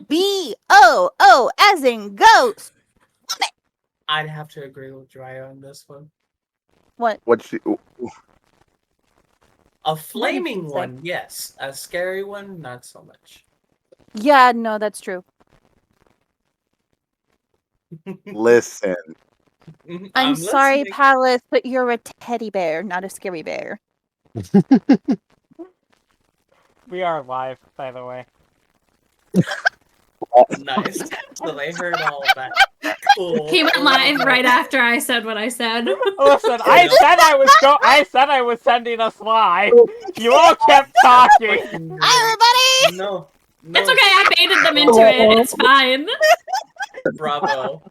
G-O-O as in ghost. I'd have to agree with Drya on this one. What? A flaming say? one, yes. A scary one, not so much. Yeah, no, that's true. Listen. I'm sorry, listening. Palace, but you're a teddy bear, not a scary bear. We are live, by the way. Nice. So they heard all of that. Cool. He went live right after I said what I said. Listen, I said I was sending us live. You all kept talking. Hi, everybody! No. It's okay, I baited them into it. It's fine. Bravo.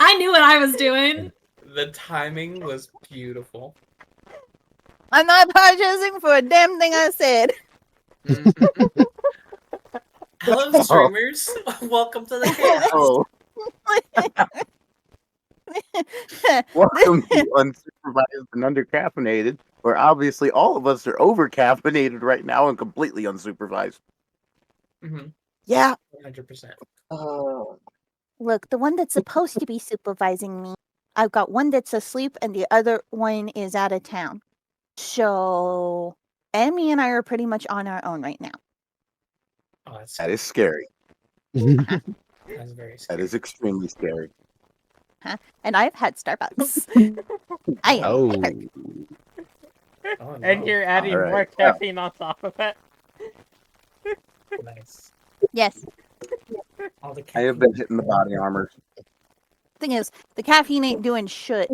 I knew what I was doing. The timing was beautiful. I'm not apologizing for a damn thing I said. Hello, streamers. Welcome to the cast. Oh. Welcome to Unsupervised and Undercaffeinated, where obviously all of us are overcaffeinated right now and completely unsupervised. Yeah. 100%. Look, the one that's supposed to be supervising me, I've got one that's asleep and the other one is out of town. So, Emmy and I are pretty much on our own right now. Oh, That is scary. That's very scary. That is extremely scary. And I've had Starbucks. I am. Oh. Oh, no. And you're adding All right. more caffeine on top of it. Nice. Yes. All the I have been hitting the body armor. Thing is, the caffeine ain't doing shit.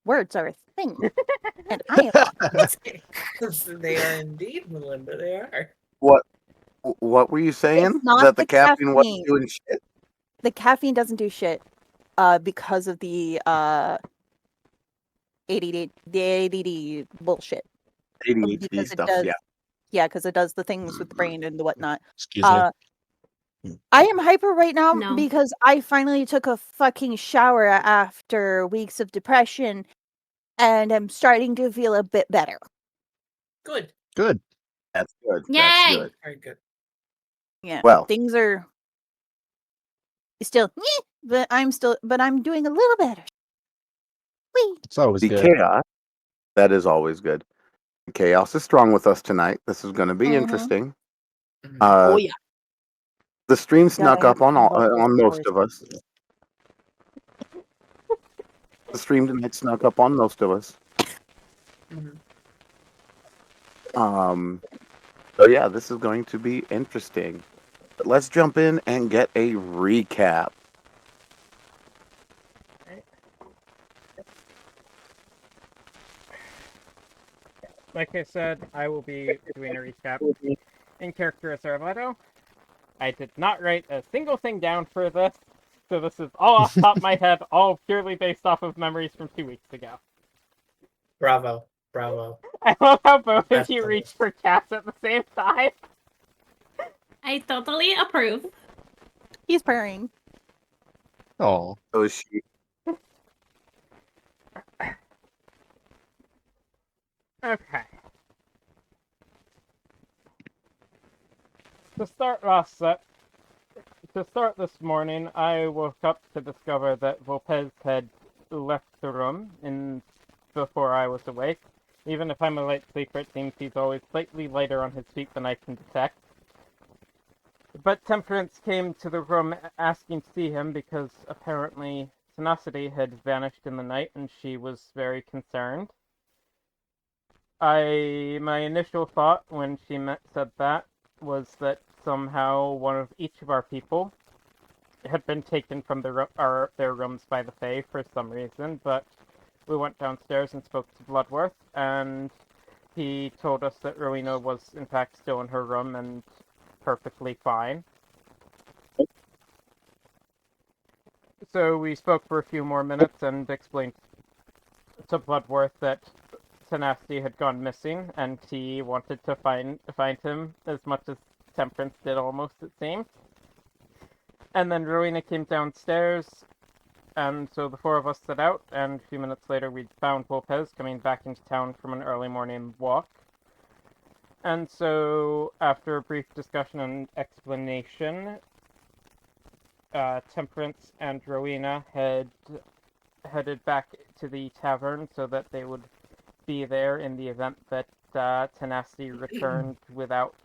Words are a thing. And I am. They are indeed, Melinda. They are. What were you saying? It's not That the the caffeine wasn't caffeine. doing shit? The caffeine doesn't do shit. Because of the ADD bullshit. ADHD Because it stuff, does, yeah. Yeah, because it does the things with the brain and the whatnot. Excuse me. I am hyper right now No. because I finally took a fucking shower after weeks of depression, and I'm starting to feel a bit better. Good. Good. That's good. Yay! That's good. Very good. Yeah. Well. Things are still, but I'm doing a little better. Whee! It's always The good. chaos. That is always good. Chaos is strong with us tonight. This is going to be interesting. Oh yeah. The stream snuck Gotta up on have some on most stories. of us. The stream tonight snuck up on most of us. So yeah, this is going to be interesting. But let's jump in and get a recap. Like I said, I will be doing a recap. In character as Arletto. I did not write a single thing down for this, so this is all off the top of my head, all purely based off of memories from 2 weeks ago. Bravo. Bravo. I love how both of you reached for cats at the same time. I totally approve. He's purring. Oh. So is she. Okay. To start this morning, I woke up to discover that Volpez had left the room before I was awake. Even if I'm a light sleeper, it seems he's always slightly lighter on his feet than I can detect. But Temperance came to the room asking to see him because apparently Tenacity had vanished in the night and she was very concerned. My initial thought when she said that was that somehow one of each of our people had been taken from their rooms by the Fae for some reason, but we went downstairs and spoke to Bloodworth, and he told us that Rowena was in fact still in her room and perfectly fine. So we spoke for a few more minutes and explained to Bloodworth that Tenacity had gone missing, and he wanted to find him as much as Temperance did, almost, it seemed. And then Rowena came downstairs, and so the four of us set out, and a few minutes later we found Lopez coming back into town from an early morning walk. And so, after a brief discussion and explanation, Temperance and Rowena headed back to the tavern so that they would be there in the event that Tenacity returned without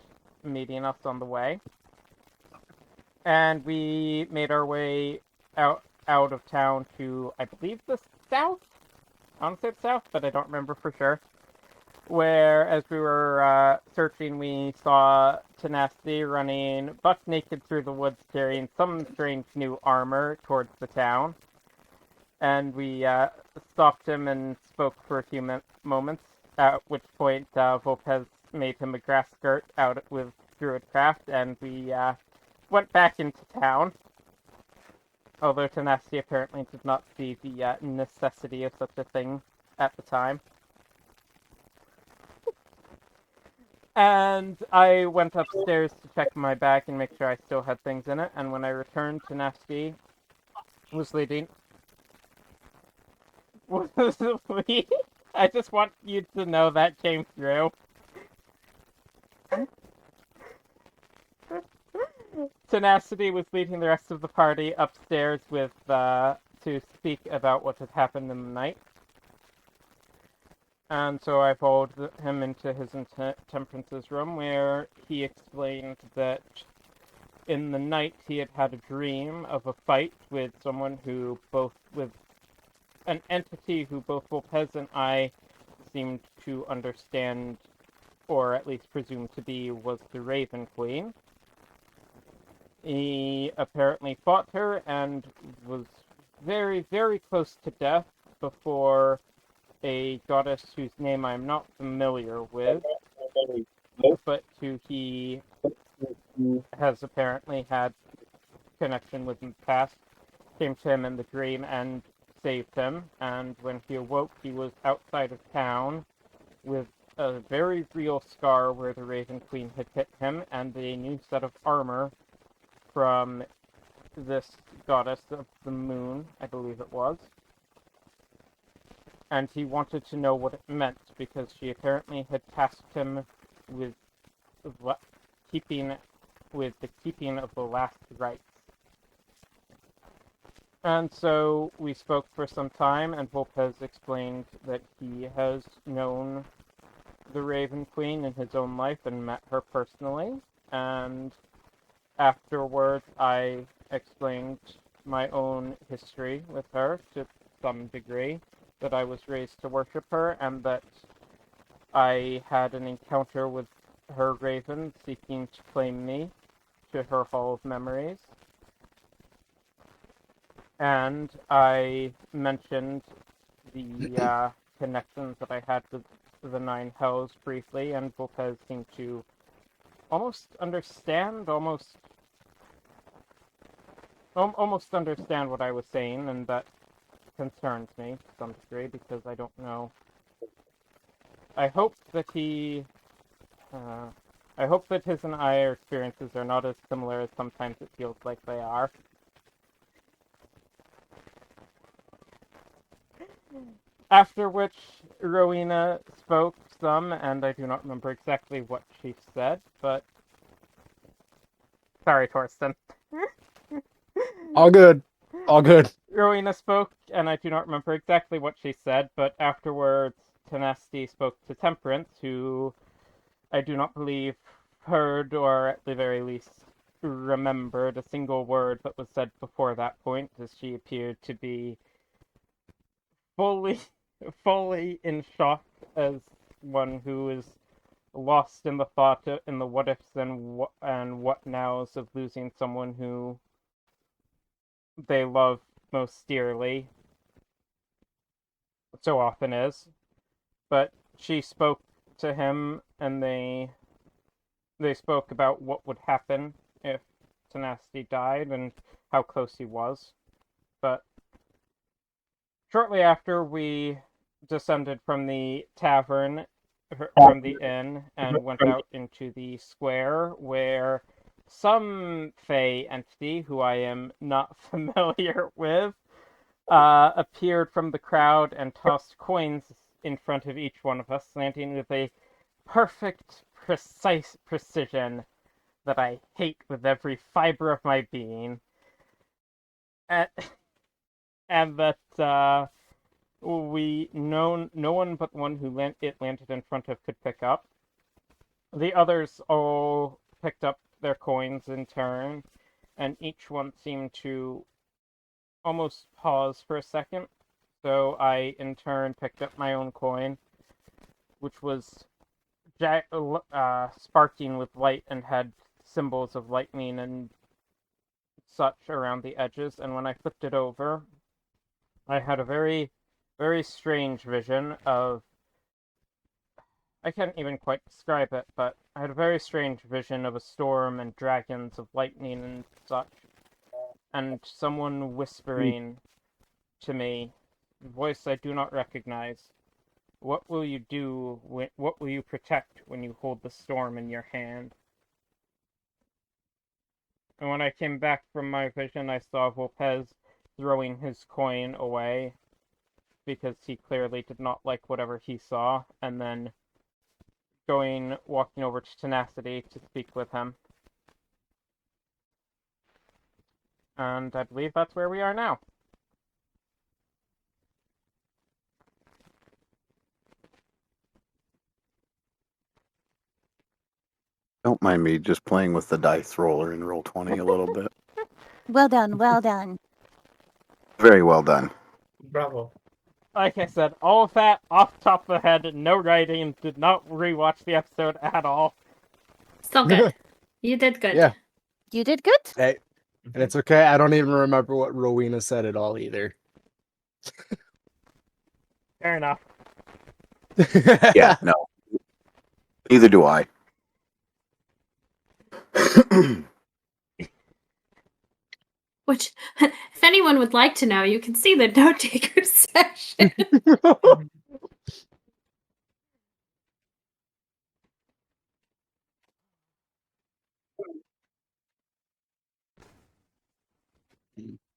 meeting us on the way. And we made our way out of town to, I believe, the south? I want to say the south, but I don't remember for sure. Where, as we were searching, we saw Tenacity running buck naked through the woods carrying some strange new armor towards the town. And we stopped him and spoke for a few moments, at which point Volpez made him a grass skirt out with Druidcraft, and we went back into town. Although Tenacity apparently did not see the necessity of such a thing at the time. And I went upstairs to check my bag and make sure I still had things in it, and when I returned, Tenacity was leading... I just want you to know that came through. Tenacity was leading the rest of the party upstairs with to speak about what had happened in the night. And so I followed him into his Temperance's room, where he explained that in the night he had had a dream of a fight with someone who with an entity who both Volpez and I seemed to understand, or at least presumed to be, was the Raven Queen. He apparently fought her and was very, very close to death before a goddess whose name I'm not familiar with, but who he has apparently had connection with in the past, came to him in the dream and saved him. And when he awoke, he was outside of town with a very real scar where the Raven Queen had hit him, and a new set of armor from this goddess of the moon, I believe it was. And he wanted to know what it meant, because she apparently had tasked him with the keeping of the last rites. And so we spoke for some time, and Volpez explained that he has known the Raven Queen in his own life and met her personally. And afterwards, I explained my own history with her to some degree, that I was raised to worship her, and that I had an encounter with her raven seeking to claim me to her Hall of Memories. And I mentioned the connections that I had with the Nine Hells briefly, and Volpez seemed to almost understand, almost understand what I was saying, and that concerns me to some degree, because I don't know. I hope that his and I experiences are not as similar as sometimes it feels like they are. After which, Rowena spoke some, and I do not remember exactly what she said, but... Sorry, Torsten. All good. All good. Rowena spoke, and I do not remember exactly what she said, but afterwards, Tenacity spoke to Temperance, who I do not believe heard, or at the very least remembered, a single word that was said before that point, as she appeared to be fully in shock, as one who is lost in the thought, in the what ifs and what nows of losing someone who they love most dearly, so often is. But she spoke to him, and they spoke about what would happen if Tenacity died and how close he was. But shortly after, we descended from the tavern, from the inn, and went out into the square, where some Fey entity, who I am not familiar with, appeared from the crowd and tossed coins in front of each one of us, landing with a perfect precise precision that I hate with every fiber of my being. And, and that no one but the one who it landed in front of could pick up. The others all picked up their coins in turn, and each one seemed to almost pause for a second. So I, in turn, picked up my own coin, which was sparking with light and had symbols of lightning and such around the edges. And when I flipped it over, I had a very, very strange vision of. I can't even quite describe it, but I had a very strange vision of a storm and dragons of lightning and such, and someone whispering to me, a voice I do not recognize, "What will you do? What will you protect when you hold the storm in your hand?" And when I came back from my vision, I saw Volpez throwing his coin away because he clearly did not like whatever he saw, and then walking over to Tenacity to speak with him. And I believe that's where we are now. Don't mind me just playing with the dice roller in Roll20 a little bit. Well done, well done. Very well done. Bravo. Like I said, all of that off the top of the head, no writing, did not rewatch the episode at all. Still good. You did good. Yeah. You did good. Hey, and it's okay. I don't even remember what Rowena said at all either. Fair enough. Yeah, no. Neither do I. Which, if anyone would like to know, you can see the note taker section.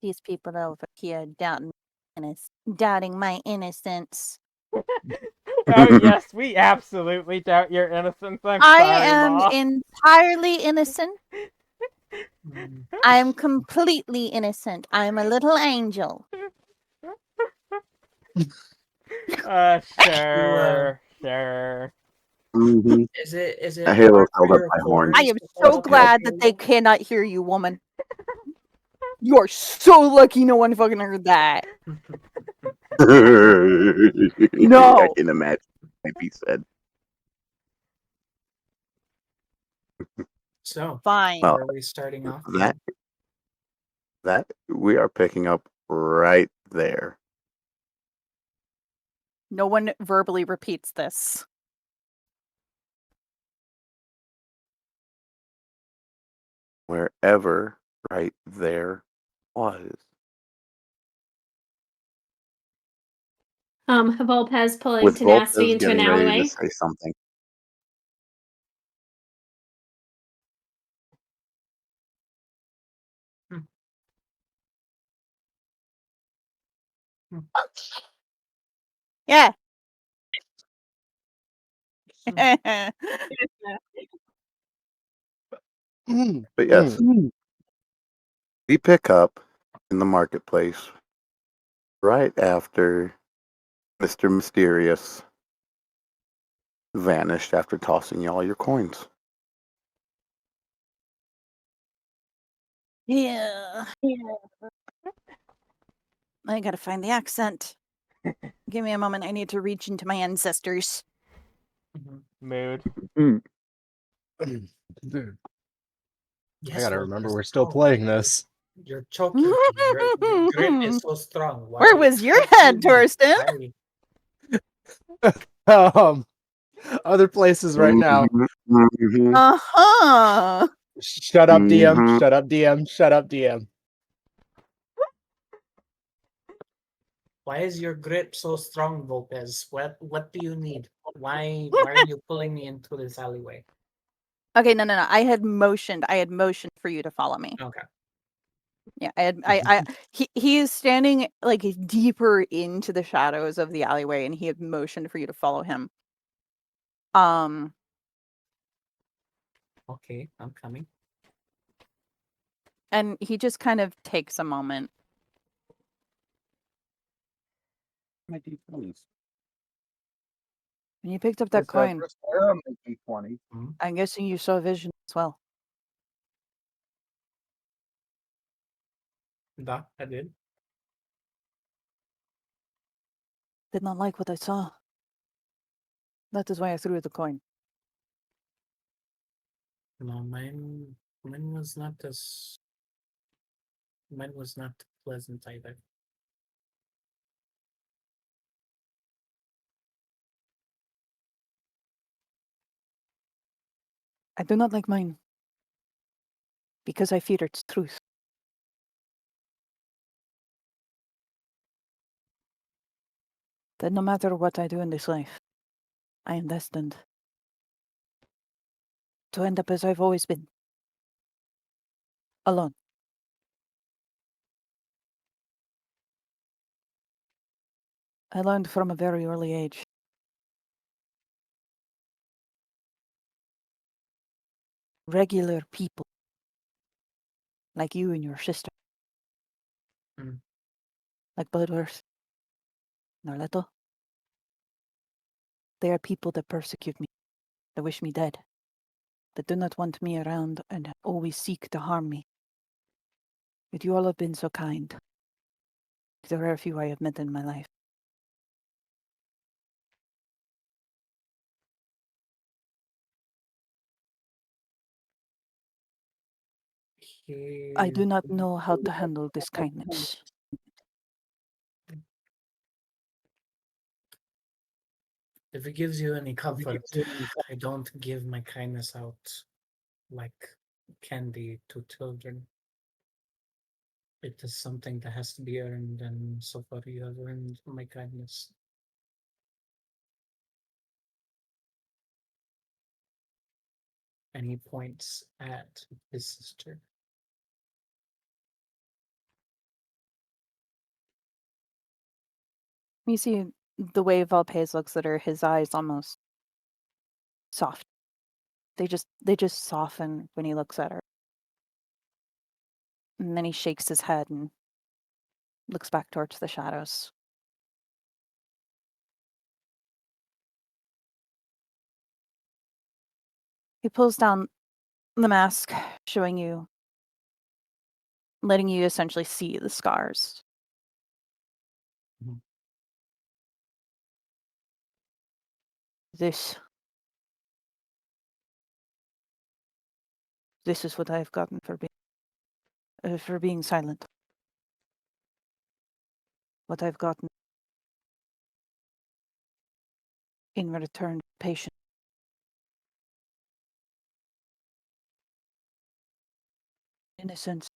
These people over here doubting my innocence. Oh yes, we absolutely doubt your innocence. I'm I sorry, am Ma. entirely innocent. Mm. I am completely innocent. I'm a little angel. Sure. Mhm. Is it A halo hard for held up your by horns. I am callers to so hold glad your that they halo? cannot hear you, woman. You are so lucky no one fucking heard that. I No. can imagine what he said. So, Fine. Well, where are we starting off? that we are picking up right there. No one verbally repeats this. Wherever right there was. Volpez pulling With Tenacity Volpez into an getting ready to alleyway. say something. Yeah. But yes, we pick up in the marketplace right after Mr. Mysterious vanished after tossing you all your coins. Yeah. I gotta find the accent. Give me a moment. I need to reach into my ancestors. Mhm. Mood. Dude, Yes, I gotta well, remember you're we're still strong. playing this. You're choking. Your grip is so strong. Why Where was your what do you head, need? Torsten? Why? Other places right now. Mhm. Uh-huh. Shut up, DM. Mhm. Shut up, DM. Shut up, DM. Why is your grip so strong, Volpez? What do you need? Why are you pulling me into this alleyway? Okay, no. I had motioned for you to follow me. Okay. Yeah, he is standing like deeper into the shadows of the alleyway, and he had motioned for you to follow him. Okay, I'm coming. And he just kind of takes a moment. My D20s. When you picked up that It's, coin, first I my D20. I'm guessing you saw a vision as well. Da, I did. Did not like what I saw. That is why I threw the coin. No, mine was not as mine was not pleasant either. I do not like mine. Because I fear its truth. That no matter what I do in this life, I am destined to end up as I've always been. Alone. I learned from a very early age. Regular people. Like you and your sister. Mm. Like Bloodworth. Narleto. They are people that persecute me. That wish me dead. That do not want me around and always seek to harm me. But you all have been so kind. The rare few I have met in my life. I do not know how to handle this kindness. If it gives you any comfort, I don't give my kindness out like candy to children. It is something that has to be earned, and so far you have earned my kindness. And he points at his sister. You see the way Valpes looks at her, his eyes almost soft. They just soften when he looks at her. And then he shakes his head and looks back towards the shadows. He pulls down the mask, showing you, letting you essentially see the scars. Mhm. This is what I have gotten for being silent. What I've gotten in return, patience. Innocence.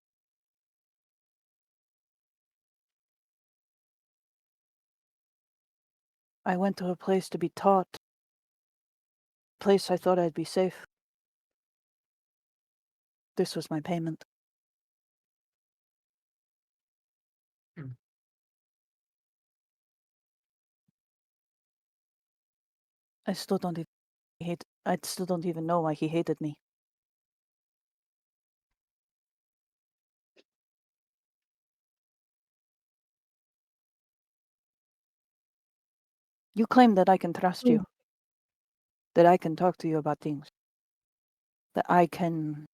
I went to a place to be taught. A place I thought I'd be safe. This was my payment. Mm. I still don't even know why he hated me. You claim that I can trust you. That I can talk to you about things. That I can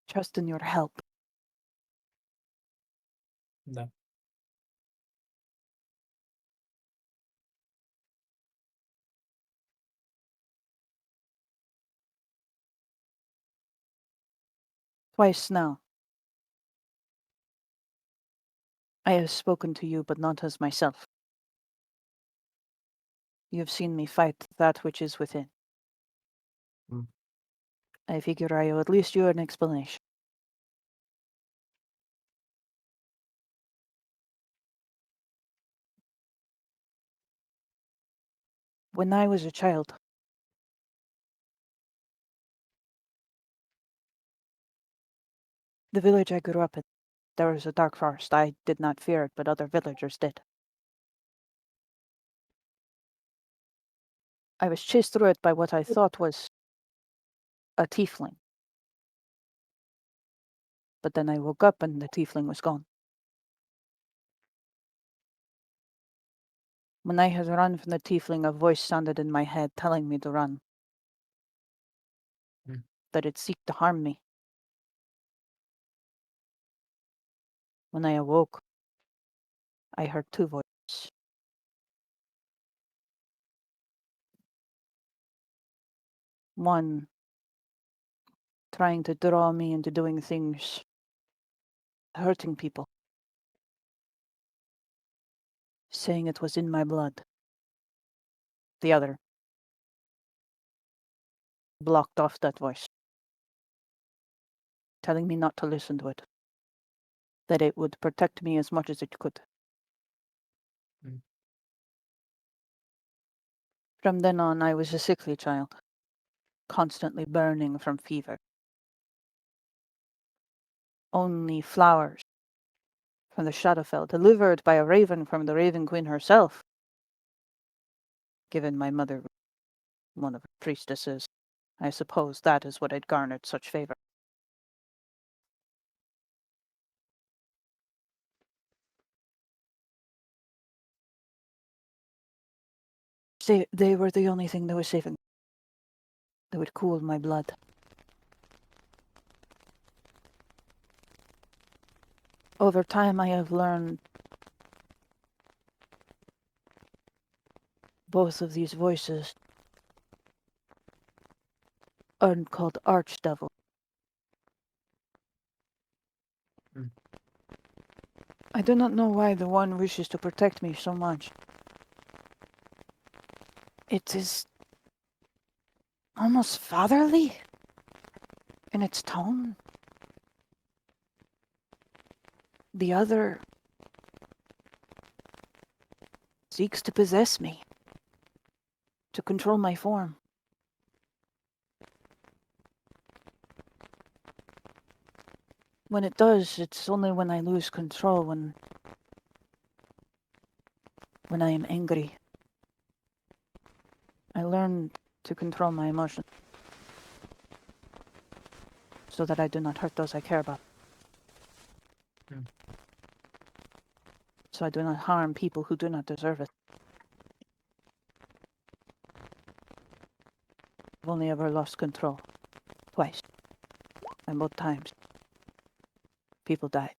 trust in your help. No. Twice now. I have spoken to you, but not as myself. You have seen me fight that which is within. Mm. I figure I owe at least you an explanation. When I was a child, the village I grew up in, there was a dark forest. I did not fear it, but other villagers did. I was chased through it by what I thought was a tiefling. But then I woke up and the tiefling was gone. When I had run from the tiefling, a voice sounded in my head telling me to run. That it seeked to harm me. When I awoke, I heard two voices. One trying to draw me into doing things, hurting people, saying it was in my blood. The other blocked off that voice, telling me not to listen to it, that it would protect me as much as it could. From then on, I was a sickly child, constantly burning from fever. Only flowers from the Shadowfell, delivered by a raven from the Raven Queen herself, given my mother one of her priestesses. I suppose that is what had garnered such favor. They were the only thing that was saving. That would cool my blood. Over time, I have learned both of these voices are called archdevil. I do not know why the one wishes to protect me so much. It is almost fatherly in its tone. The other seeks to possess me, to control my form. When it does, it's only when I lose control, when I am angry. I learned to control my emotions so that I do not hurt those I care about. So I do not harm people who do not deserve it. I've only ever lost control. Twice. And both times, people died.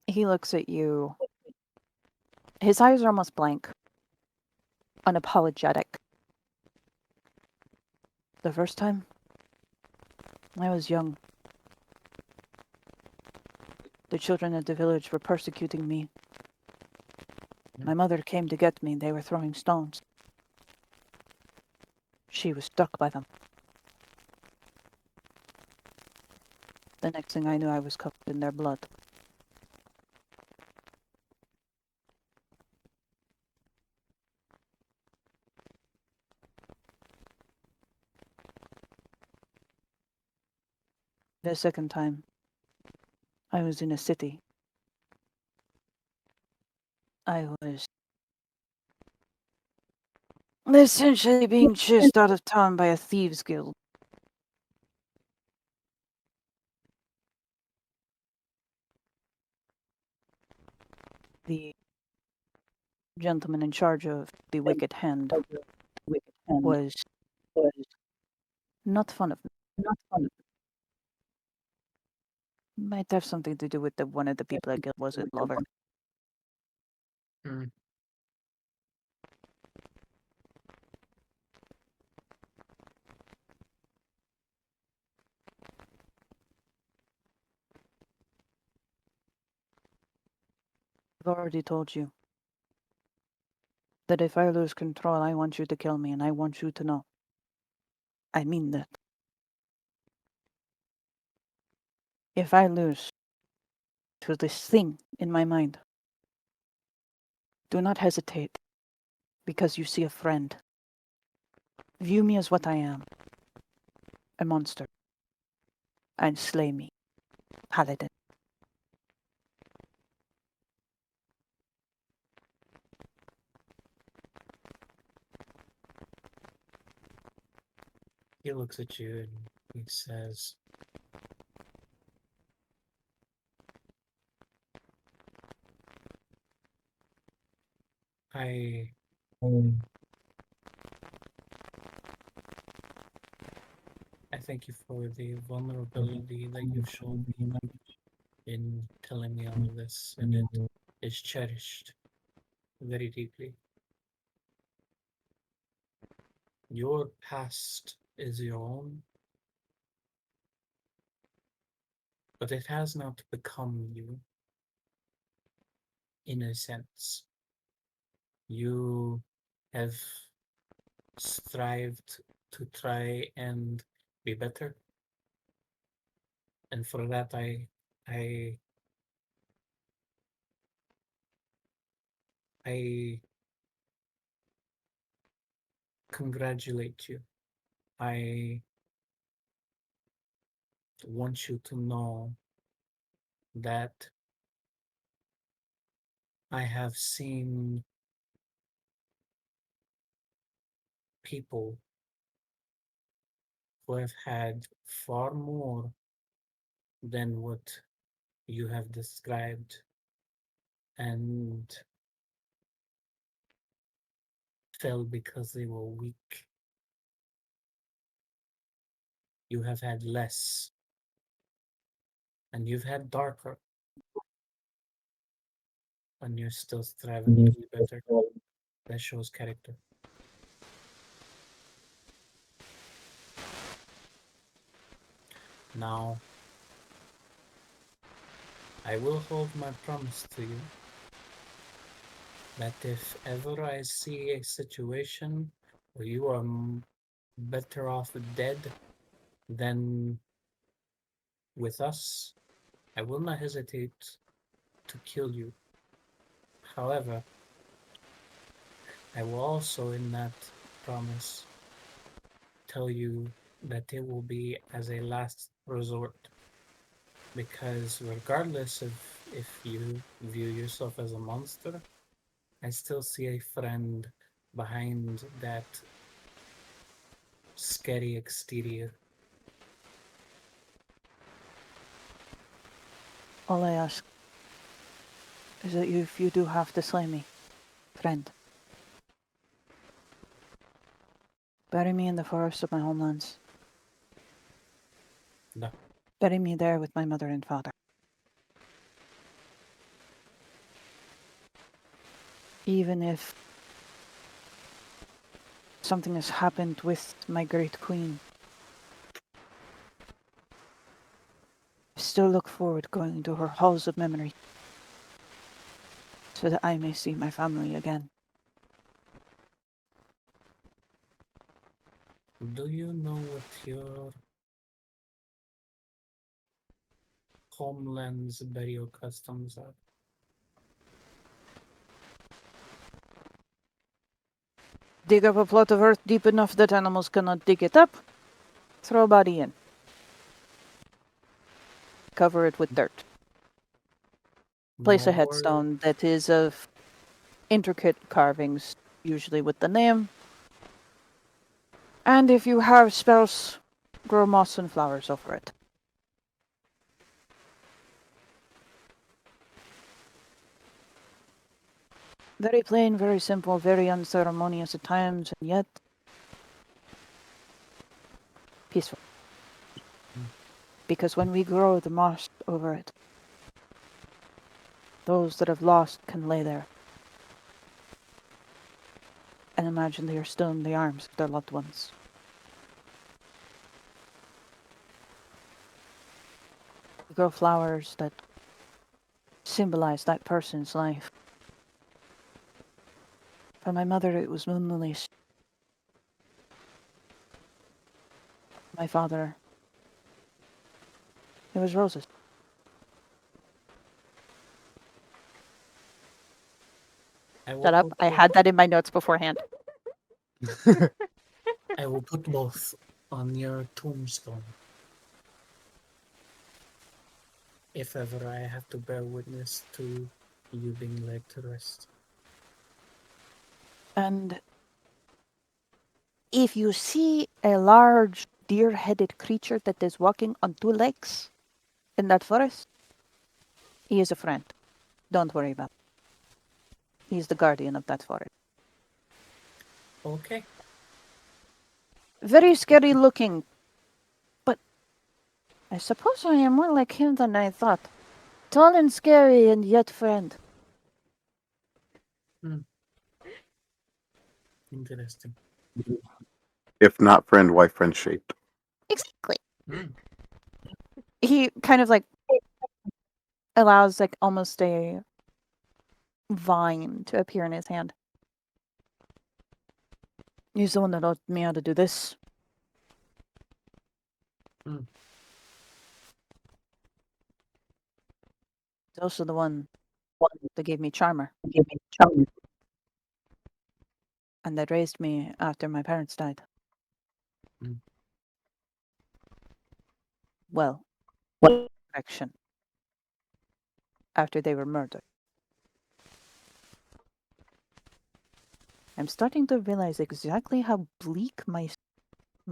He looks at you. His eyes are almost blank. Unapologetic. The first time, I was young. The children of the village were persecuting me. My mother came to get me. They were throwing stones. She was struck by them. The next thing I knew, I was covered in their blood. The second time, I was in a city. I was essentially being chased out of town by a thieves' guild. The gentleman in charge of the Wicked Hand was not fond of me. Might have something to do with one of the people at guild was a lover. I've already told you that if I lose control, I want you to kill me, and I want you to know. I mean that. If I lose to this thing in my mind, do not hesitate, because you see a friend. View me as what I am, a monster, and slay me, paladin. He looks at you and he says, I thank you for the vulnerability that you've shown in telling me all of this, and it is cherished very deeply. Your past is your own, but it has not become you in a sense. You have strived to try and be better, and for that I I congratulate you. I want you to know that I have seen people who have had far more than what you have described and fell because they were weak. You have had less, and you've had darker, and you're still striving to be better. That shows character. Now, I will hold my promise to you that if ever I see a situation where you are better off dead than with us, I will not hesitate to kill you. However, I will also, in that promise, tell you that it will be as a last resort. Because regardless of if you view yourself as a monster, I still see a friend behind that scary exterior. All I ask is that if you do have to slay me, friend, bury me in the forest of my homelands. No. Bury me there with my mother and father. Even if something has happened with my great queen, I still look forward to going to her halls of memory so that I may see my family again. Do you know what your homeland's burial customs are? Dig up a plot of earth deep enough that animals cannot dig it up. Throw a body in. Cover it with dirt. Place a Nor headstone that is of intricate carvings, usually with the name. And if you have spells, grow moss and flowers over it. Very plain, very simple, very unceremonious at times, and yet peaceful. Because when we grow the moss over it, those that have lost can lay there and imagine they are still in the arms of their loved ones. We grow flowers that symbolize that person's life. For my mother, it was moon lilies. My father, it was roses. Shut up. I had that in my notes beforehand. I will put both on your tombstone. If ever I have to bear witness to you being laid to rest. And if you see a large deer-headed creature that is walking on two legs in that forest, he is a friend. Don't worry about it. He's the guardian of that forest. Okay. Very scary looking, but I suppose I am more like him than I thought. Tall and scary and yet friend. Interesting. If not friend, why friend shaped? Exactly. Hmm. He kind of like allows like almost a vine to appear in his hand. He's the one that taught me how to do this. Hmm. He's also the one that gave me Charmer and that raised me after my parents died. Hmm. Well, correction. After they were murdered. I'm starting to realize exactly how bleak my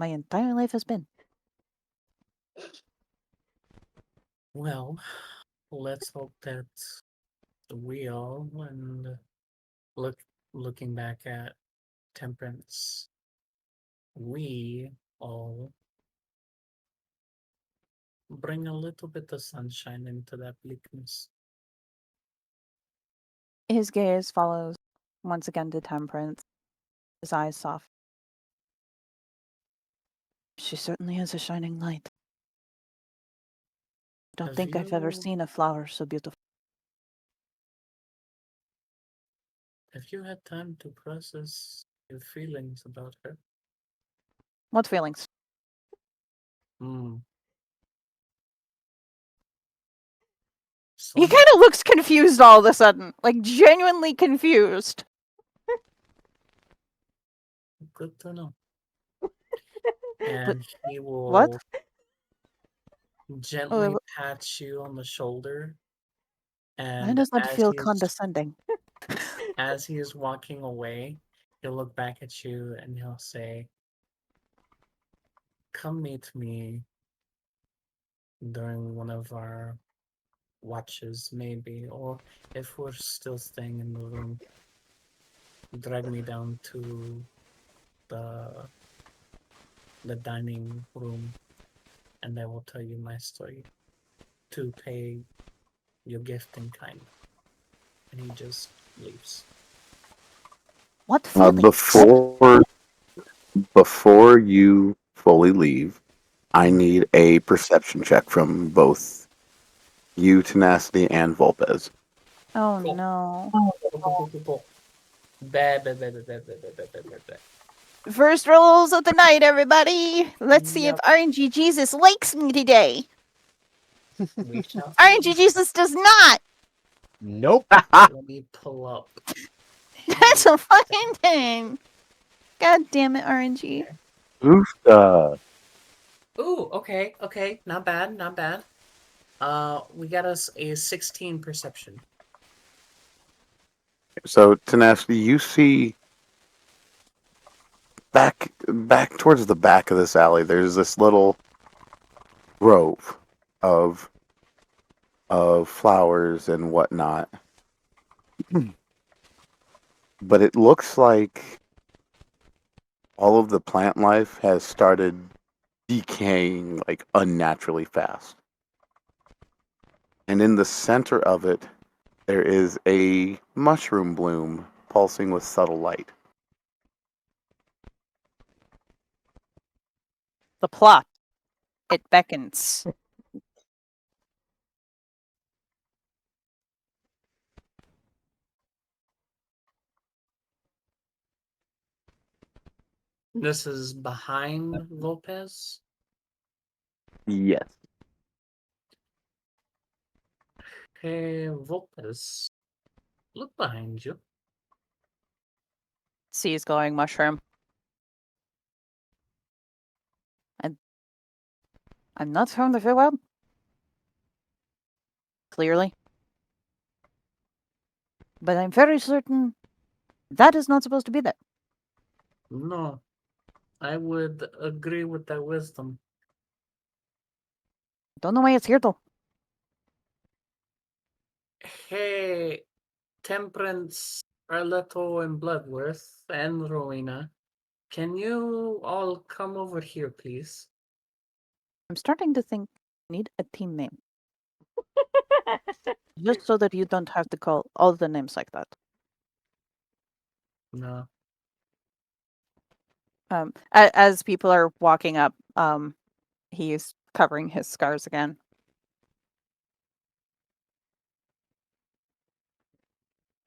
entire life has been. Well, let's hope that we all, and looking back at Temperance, we all bring a little bit of sunshine into that bleakness. His gaze follows once again to Temperance, his eyes soft. She certainly is a shining light. I don't Have think I've ever you seen a flower so beautiful. have you had time to process your feelings about her? What feelings? Hmm. He Some kind of looks confused all of a sudden, like genuinely confused. good to know. And he What? will Oh, gently pat you on the shoulder, why and does that feel condescending? as he is walking away, he'll look back at you and he'll say, "Come meet me during one of our watches, maybe, or if we're still staying in the room, drag me down to the the dining room, and I will tell you my story to pay your gift in kind." And he just leaves. What feelings? Before you fully leave, I Mhm. need a perception check from both you, Tenacity, and Volpez. Oh Cool. no. Cool. Bad, bad, bad, bad, bad, bad, bad, bad, bad, bad. First rolls of the night, everybody. Let's see if Yep. RNG Jesus likes me today. We shall RNG see. Jesus does not. Nope. Let me pull up. That's a fucking thing. God damn it, RNG. Oof. Ooh, okay. Not bad, not bad. We got us a 16 perception. So, Tenacity, you see back towards the back of this alley, there's this little grove of flowers and whatnot. But it looks like all of the plant life has started decaying like unnaturally fast. And in the center of it, there is a mushroom bloom pulsing with subtle light. The plot. It beckons. This is behind Lopez. Yes. Hey, Lopez, look behind you. Sees glowing mushroom. I'm not from the Farewell. Clearly. But I'm very certain that is not supposed to be there. No, I would agree with that wisdom. Don't know why it's here though. Hey, Temperance, Arletto, and Bloodworth, and Rowena, can you all come over here, please? I'm starting to think I need a team name. Just so that you don't have to call all the names like that. No. As people are walking up, he's covering his scars again.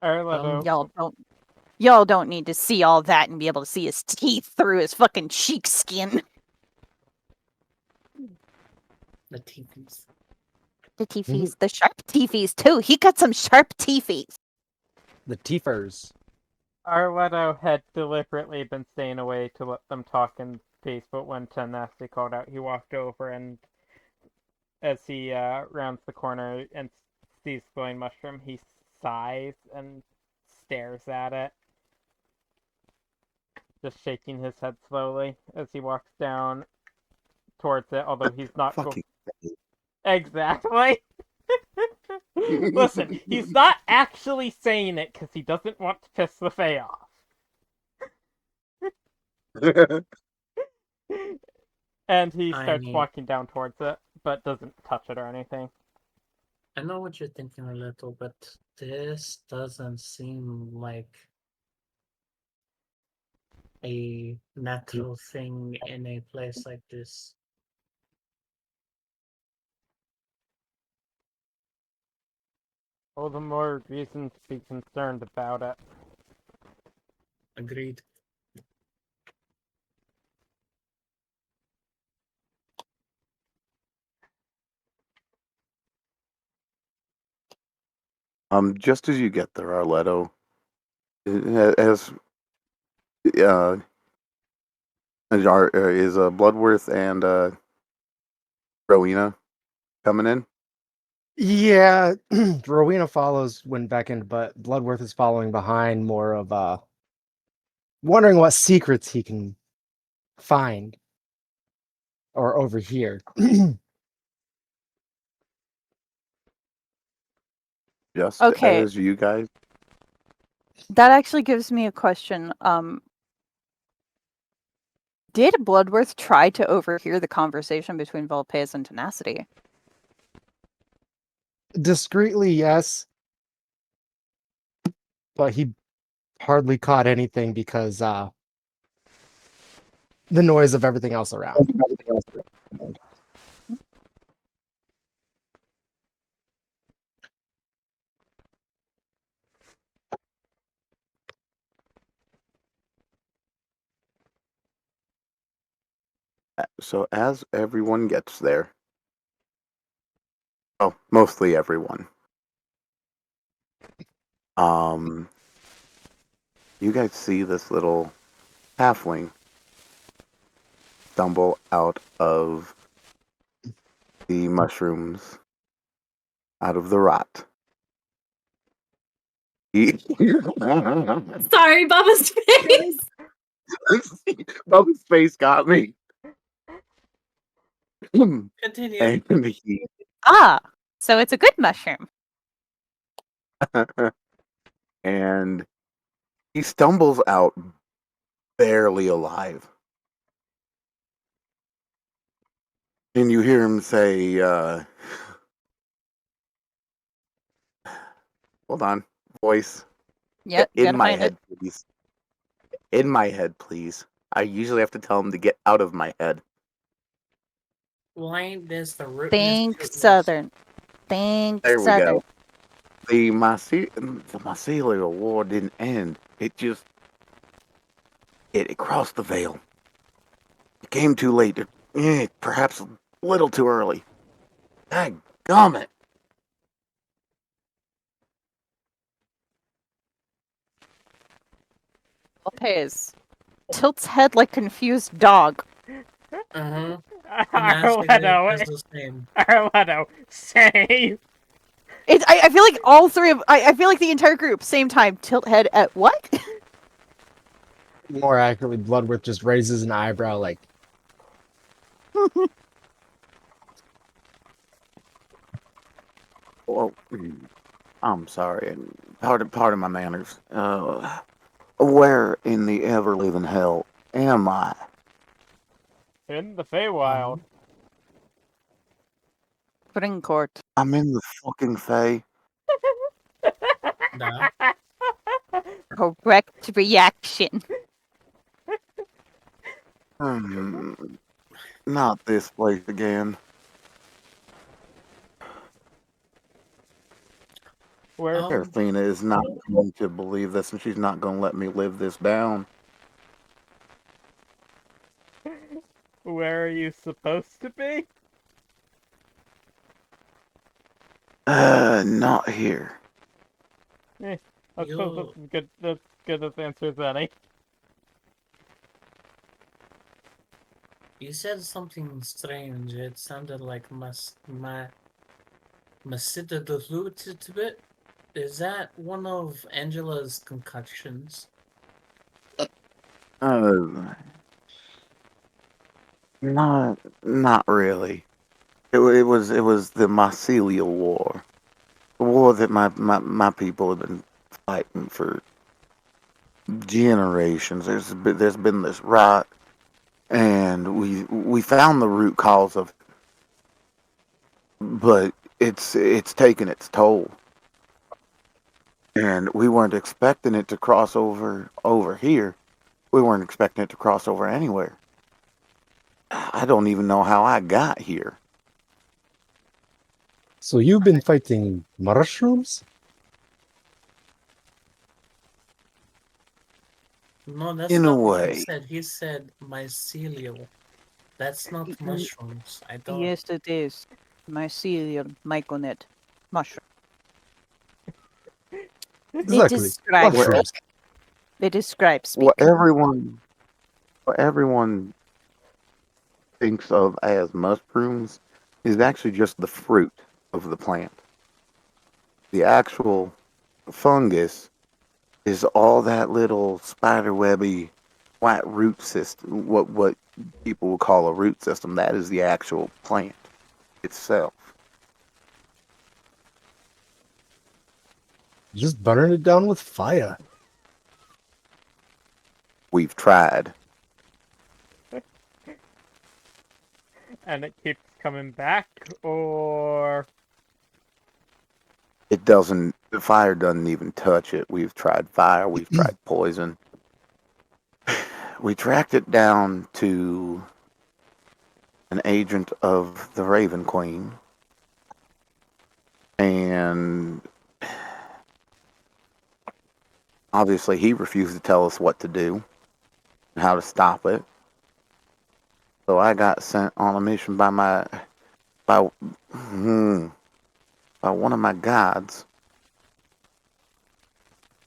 Arletto. Y'all don't need to see all that and be able to see his teeth through his fucking cheek skin. The teepees. The teefies, the sharp teefies too. He got some sharp teefies. The Tiefers. Arletto had deliberately been staying away to let them talk in peace, but when Tenacity called out, he walked over, and as he rounds the corner and sees glowing mushroom, he sighs and stares at it, just shaking his head slowly as he walks down towards it, although he's not Fucking. Exactly. Listen, he's not actually saying it because he doesn't want to piss the Fae off. And he starts walking down towards it, but doesn't touch it or anything. I know what you're thinking a little, but this doesn't seem like a natural thing in a place like this. All the more reason to be concerned about it. Agreed. Just as you get there, Arletto, as is Bloodworth and Rowena coming in? Yeah, Rowena follows when beckoned, but Bloodworth is following behind, more of wondering what secrets he can find or overhear. Just Okay. as you guys. That actually gives me a question. Did Bloodworth try to overhear the conversation between Volpez and Tenacity? Discreetly, yes, but he hardly caught anything because the noise of everything else around. So as everyone gets there, oh, mostly everyone. You guys see this little halfling stumble out of the mushrooms, out of the rot. Sorry, Bubba's face. Bubba's face got me. Continue. And he Ah, so it's a good mushroom. and he stumbles out barely alive. And you hear him say, hold on, voice. Yep, In gotta my find head, please. In my head, please. I usually have to tell him to get out of my head. Blindness, the rootness. Think toothness. Southern. Think There we Southern. go. The mycelial war didn't end. It just it crossed the veil. It came too late. Perhaps a little too early. Dadgummit. Volpez tilts head like confused dog. Uh-huh. Arletto, Same. Arletto, save! I feel like all three of I feel like the entire group same time tilt head at what? More accurately, Bloodworth just raises an eyebrow like, Well, I'm sorry, and pardon my manners. Where in the ever living hell am I? In the Feywild. Spring Court. I'm in the fucking Fae. Da. Correct reaction. Hmm, not this place again. Where Serafina is not going to believe this, and she's not going to let me live this down. where are you supposed to be? Not here. I suppose You that's good. That's good as answer as any. you said something strange. It sounded like Masita diluted a bit. Is that one of Angela's concoctions? Uh, not really. It was the Mycelial War, the war that my people have been fighting for generations. There's been this rot, and we found the root cause of it, but it's taken its toll, and we weren't expecting it to cross over here. We weren't expecting it to cross over anywhere. I don't even know how I got here. so you've been fighting mushrooms? No, that's In a not what he way, said. He said mycelial. That's not mushrooms. I don't. Yes, it is. Mycelial myconid mushroom. It Exactly. describes what Mushrooms. It describes speak. what everyone thinks of as mushrooms is actually just the fruit of the plant. The actual fungus is all that little spiderwebby white root system. What people would call a root system. That is the actual plant itself. Just burning it down with fire. We've tried. And it keeps coming back, or It doesn't. The fire doesn't even touch it. We've tried fire. We've tried poison. We tracked it down to an agent of the Raven Queen, and obviously he refused to tell us what to do and how to stop it. So I got sent on a mission by by one of my gods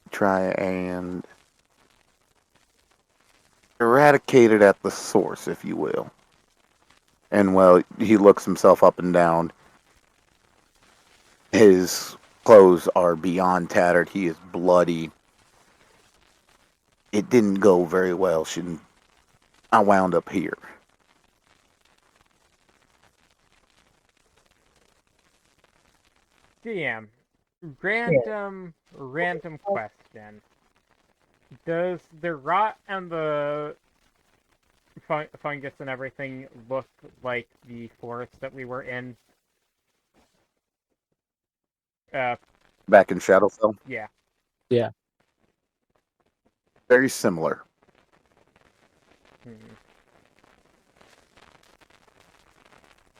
to try and eradicate it at the source, if you will. And well, he looks himself up and down. His clothes are beyond tattered. He is bloody. It didn't go very well. I wound up here. DM. Random question. Does the rot and the fungus and everything look like the forest that we were in? Back in Shadowfell, Yeah. Yeah. very similar. Hmm.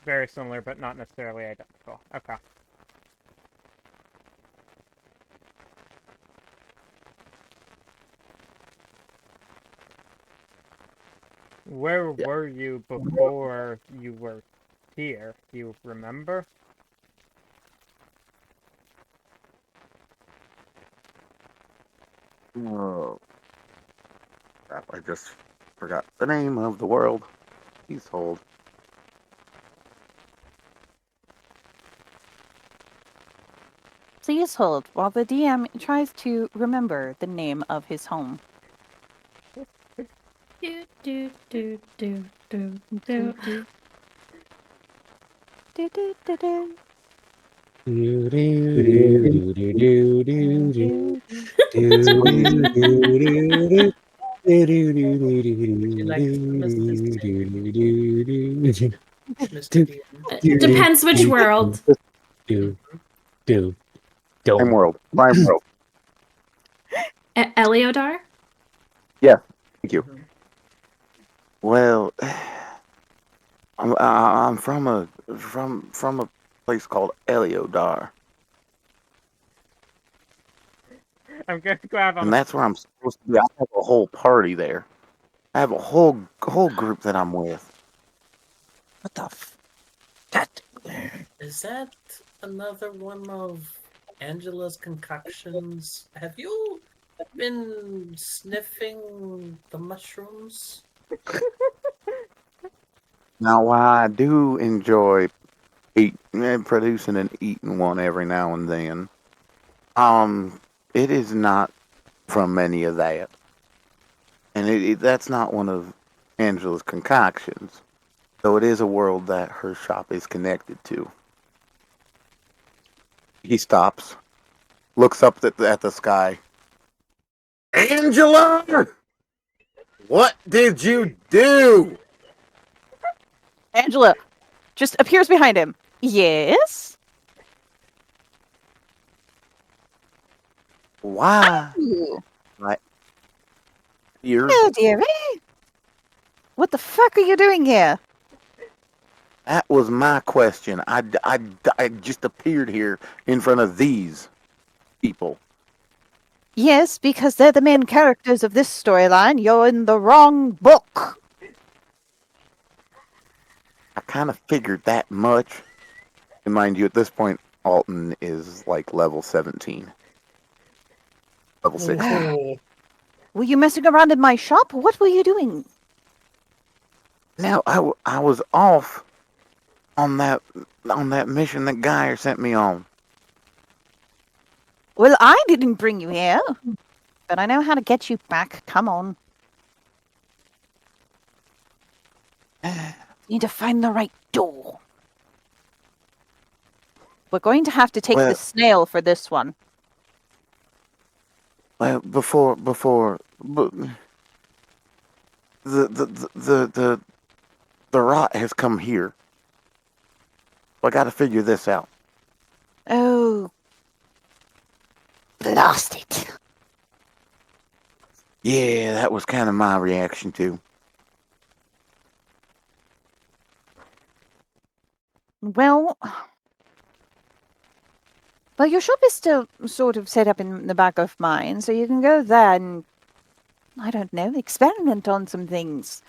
Very similar, but not necessarily identical. Okay. Where Yeah. were you before you were here? Do you remember? Oh, crap. I just forgot the name of the world. Please hold. Please hold while the DM tries to remember the name of his home. Do, do, do, do, do, Do, do. do. Do, do, do, do. Do, do, do, do, do, do, do, do, Please. do, do, do, do. Would you like to Mr. DM? Depends which world. Do, do, do. Prime world. Prime world. Eliodar? Yeah. Thank you. Mhm. Well, I'm from a place called Eliodar, I'm going to go out on and a that's where I'm supposed to be. I have a whole party there. I have a whole group that I'm with. What the that Is that another one of Angela's concoctions? Have you been sniffing the mushrooms? Now, while I do enjoy producing and eating one every now and then, it is not from any of that, and that's not one of Angela's concoctions. So it is a world that her shop is connected to. He stops, looks up at the sky. Angela, what did you do? Angela just appears behind him. Yes? Why? Ooh. You're Oh, dearie. What the fuck are you doing here? That was my question. I just appeared here in front of these people. Yes, because they're the main characters of this storyline. You're in the wrong book. I kind of figured that much. And mind you, at this point, Alton is like level 17. Level 16. Cool. Were you messing around in my shop? What were you doing? Now, I was off on that mission that Geyer sent me on. Well, I didn't bring you here, but I know how to get you back. Come on. Need to find the right door. We're going to have to take Well- the snail for this one. Well, but the rot has come here. I got to figure this out. Oh. Blast it. Yeah, that was kind of my reaction too. Well, your shop is still sort of set up in the back of mine, so you can go there and, I don't know, experiment on some things.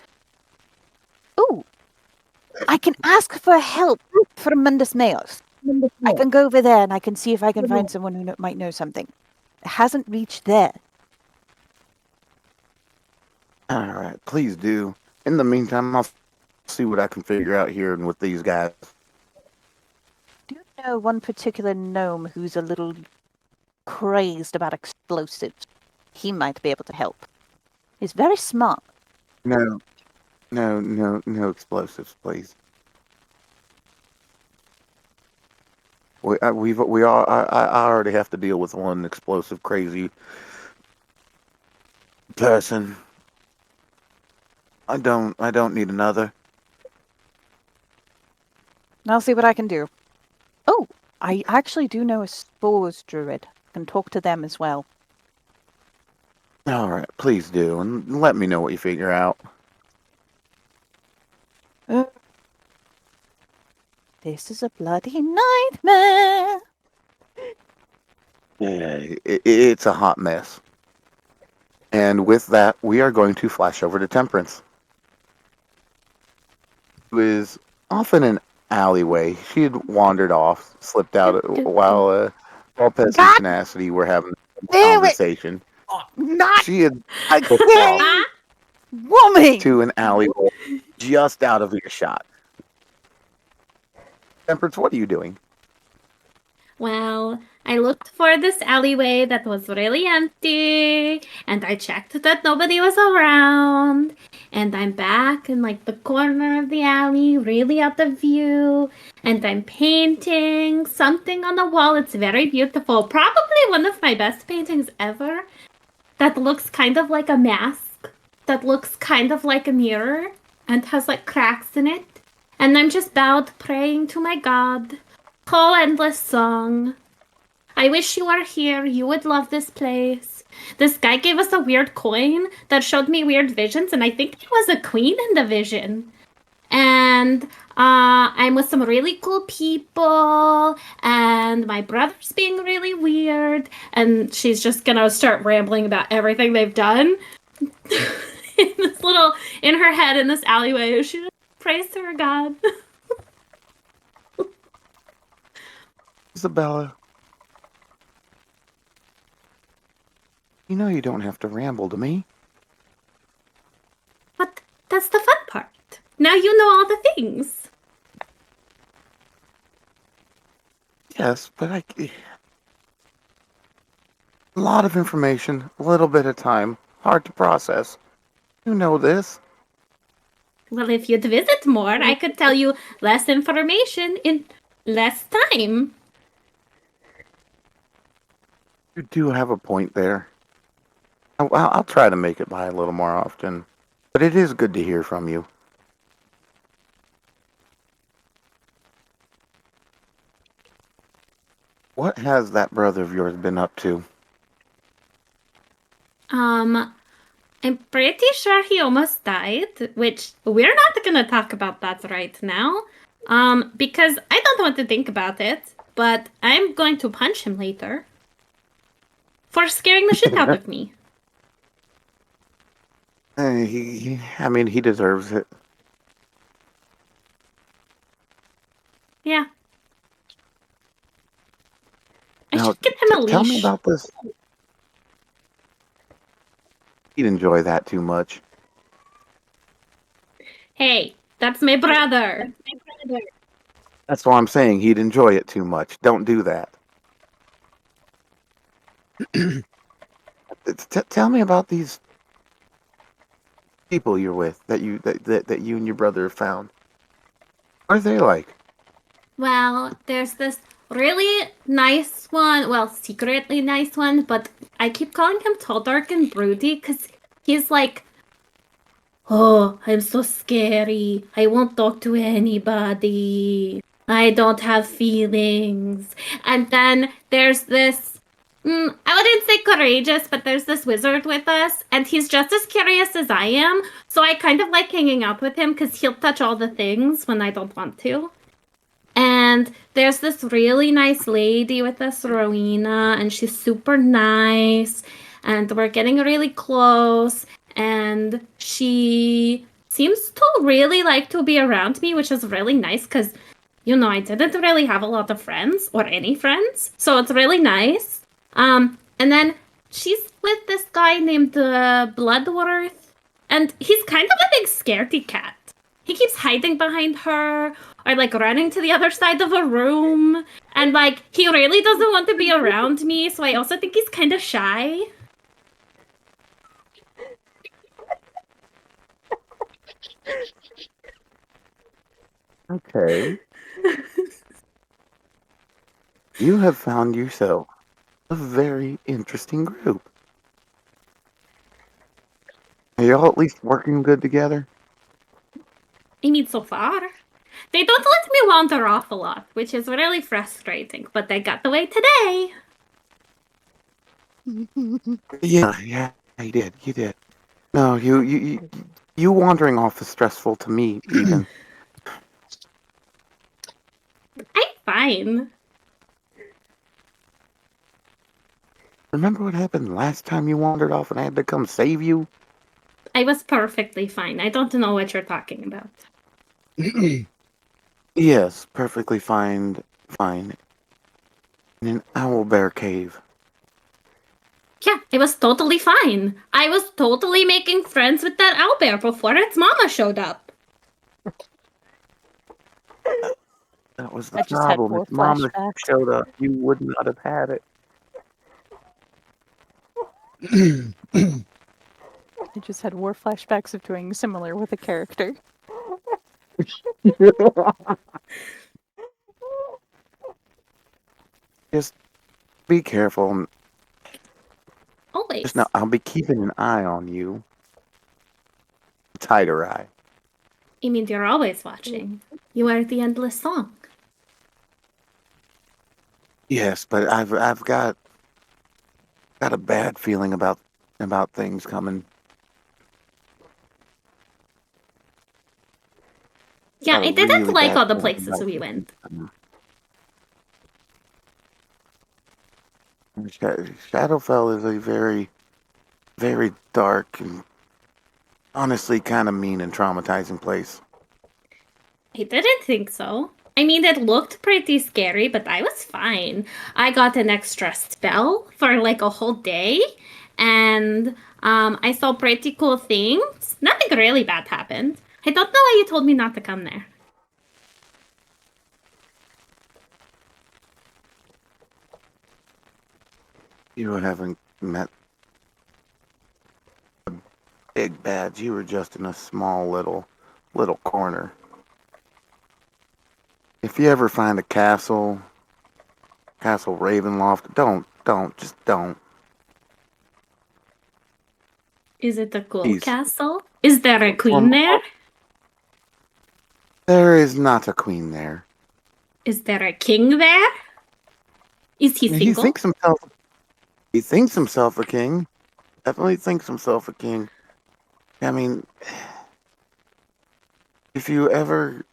Ooh, I can ask for help from Mundus Mayos. I can go over there and I can see if I can find someone who might know something. It hasn't reached there. All right, please do. In the meantime, I'll see what I can figure out here and with these guys. Do you know one particular gnome who's a little crazed about explosives? He might be able to help. He's very smart. No explosives, please. I already have to deal with one explosive crazy person. I don't need another. I'll see what I can do. Oh, I actually do know a spores druid. I can talk to them as well. All right, please do, and let me know what you figure out. This is a bloody nightmare. Yeah, it's a hot mess. And with that, we are going to flash over to Temperance, who is off in an alleyway. She had wandered off, slipped out while Pez and Tenacity were having a Damn it! conversation. Not She had cycled woman! to an alleyway just out of earshot. Temperance, what are you doing? Well, I looked for this alleyway that was really empty, and I checked that nobody was around. And I'm back in like the corner of the alley, really out of view, and I'm painting something on the wall. It's very beautiful. Probably one of my best paintings ever. That looks kind of like a mask, that looks kind of like a mirror, and has like cracks in it. And I'm just bowed praying to my God. Whole endless song. I wish you were here. You would love this place. This guy gave us a weird coin that showed me weird visions, and I think it was a queen in the vision. And I'm with some really cool people, and my brother's being really weird, and she's just gonna start rambling about everything they've done in her head in this alleyway. She just prays to her God. Isabella, you know you don't have to ramble to me. But that's the fun part. Now you know all the things. Yes, but a lot of information, a little bit of time, hard to process. You know this. Well, if you'd visit more, I could tell you less information in less time. You do have a point there. I'll try to make it by a little more often, but it is good to hear from you. What has that brother of yours been up to? I'm pretty sure he almost died, which we're not gonna talk about that right now. Because I don't want to think about it, but I'm going to punch him later. For scaring the shit out of me. He deserves it. Yeah. I Now, should give him a leash. tell me about this. He'd enjoy that too much. Hey, that's my brother. That's why I'm saying he'd enjoy it too much. Don't do that. Tell me about these people you're with that you and your brother have found. What are they like? Well, there's this really nice one, well, secretly nice one, but I keep calling him tall, dark, and broody because he's like, oh, I'm so scary. I won't talk to anybody. I don't have feelings. And then there's this, I wouldn't say courageous, but there's this wizard with us, and he's just as curious as I am. So I kind of like hanging out with him because he'll touch all the things when I don't want to. And there's this really nice lady with us, Rowena, and she's super nice. And we're getting really close. And she seems to really like to be around me, which is really nice because, I didn't really have a lot of friends or any friends. So it's really nice. And then she's with this guy named Bloodworth. And he's kind of a big scaredy cat. He keeps hiding behind her or like running to the other side of a room. And like he really doesn't want to be around me, so I also think he's kind of shy. Okay. You have found yourself a very interesting group. Are y'all at least working good together? I mean, so far. They don't let me wander off a lot, which is really frustrating, but they got the way today. Yeah, you did. No, you wandering off is stressful to me, even. I'm fine. Remember what happened last time you wandered off and I had to come save you? I was perfectly fine. I don't know what you're talking about. Yes, perfectly fine. In an owlbear cave. Yeah, it was totally fine. I was totally making friends with that owlbear before its mama showed up. That was the I just had problem. more If Mama flashbacks. showed up, you would not have had it. I just had more flashbacks of doing similar with a character. Just be careful. Always. Just know I'll be keeping an eye on you. Tighter eye. You mean you're always watching? You are the endless song. Yes, but I've got a bad feeling about things coming. Yeah, Got a I didn't really like bad all the feeling places about we things went. coming. Shadowfell is a very, very dark and honestly kind of mean and traumatizing place. I didn't think so. I mean, it looked pretty scary, but I was fine. I got an extra spell for like a whole day, and I saw pretty cool things. Nothing really bad happened. I don't know why you told me not to come there. You haven't met big bads. You were just in a small little corner. If you ever find a castle Ravenloft, just don't. Is it a cool He's castle? Is there a queen from there? there is not a queen there. Is there a king there? Is he He single? thinks himself a king. Definitely thinks himself a king. I mean, if you ever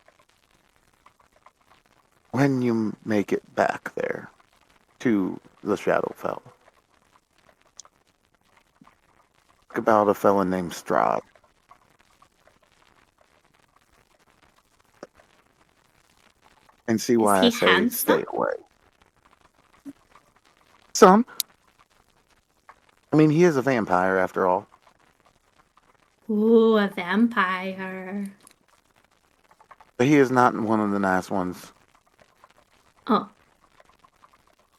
when you make it back there to the Shadowfell, think about a fella named Strahd. And see Is why he I say handsome? stay away. Some. I mean, he is a vampire after all. Ooh, a vampire. But he is not one of the nice ones. Oh,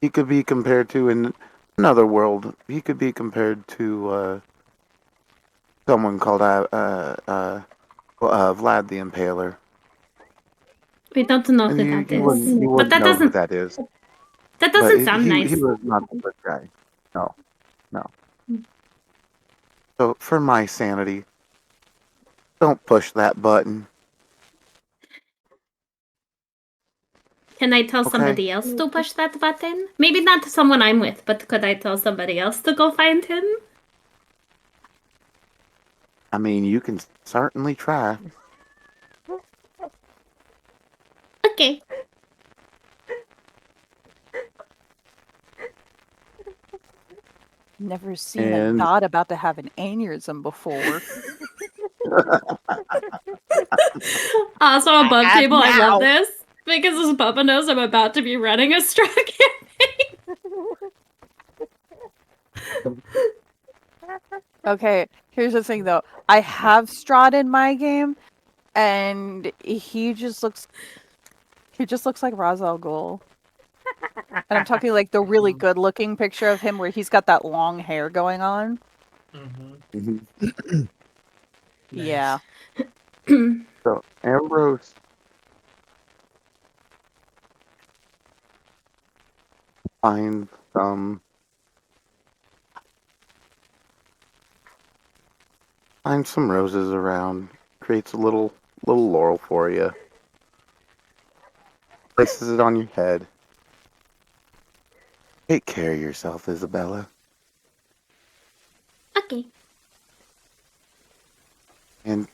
He could be compared to, in another world, he could be compared to someone called Vlad the Impaler. we don't know And who you, that you is. wouldn't you But wouldn't know who that is. that But doesn't sound he nice. was not the good guy. No, no. Hmm. So for my sanity, don't push that button. Can I tell Okay. somebody else to push that button? Maybe not someone I'm with, but could I tell somebody else to go find him? I mean, you can certainly try. Okay. Never seen a And god about to have an aneurysm before. Also, above And table, I love now. this because this Bubba knows I'm about to be running a straw campaign. Okay, here's the thing though. I have Strahd in my game, and he just looks like Ra's al Ghul. And I'm talking like the really good looking picture of him where he's got that long hair going on. Mm-hmm. Mhm. Yeah. So Ambrose finds some roses around, creates a little laurel for you, places it on your head. Take care of yourself, Isabella, Okay. and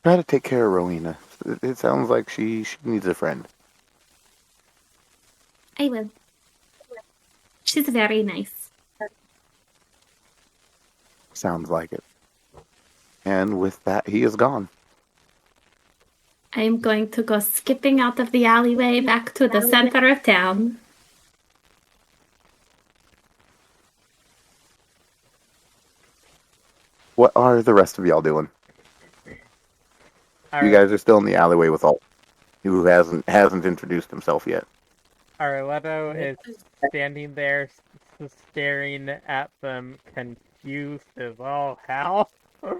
try to take care of Rowena. It sounds like she needs a friend. I will. She's very nice. Sounds like it. And with that, he is gone. I'm going to go skipping out of the alleyway back to the center of town. What are the rest of y'all doing? You guys are still in the alleyway with all who hasn't introduced himself yet. Arletto What is is- standing there, staring at them, confused as all hell. I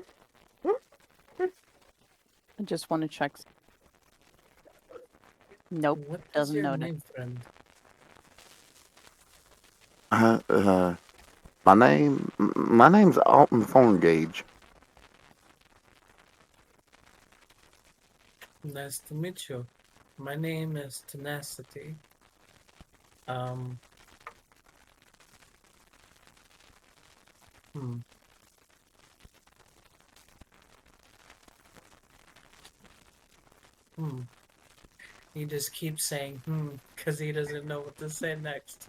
just want to check. Nope, What is doesn't your notice. name, friend? My name's Alton Thorngage. Nice to meet you. My name is Tenacity. Um. Hmm. Hmm. He just keeps saying because he doesn't know what to say next.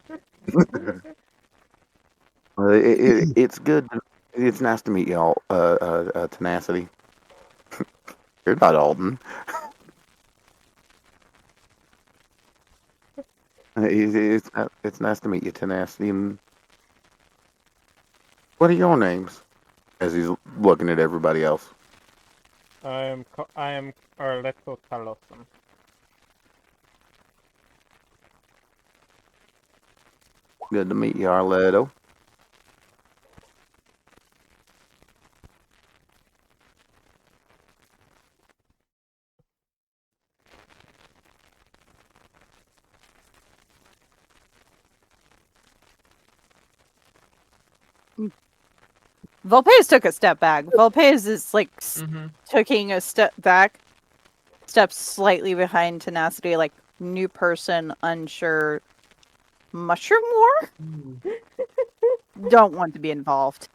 It's good. It's nice to meet y'all, Tenacity. You're not Alden. It's nice to meet you, Tenacity. And what are your names? As he's looking at everybody else. I am Arletto Carlosum. Good to meet you, Arletto. Volpez took a step back. Volpez is like Mm-hmm. taking a step back, steps slightly behind Tenacity, like new person, unsure. Mushroom War? Don't want to be involved.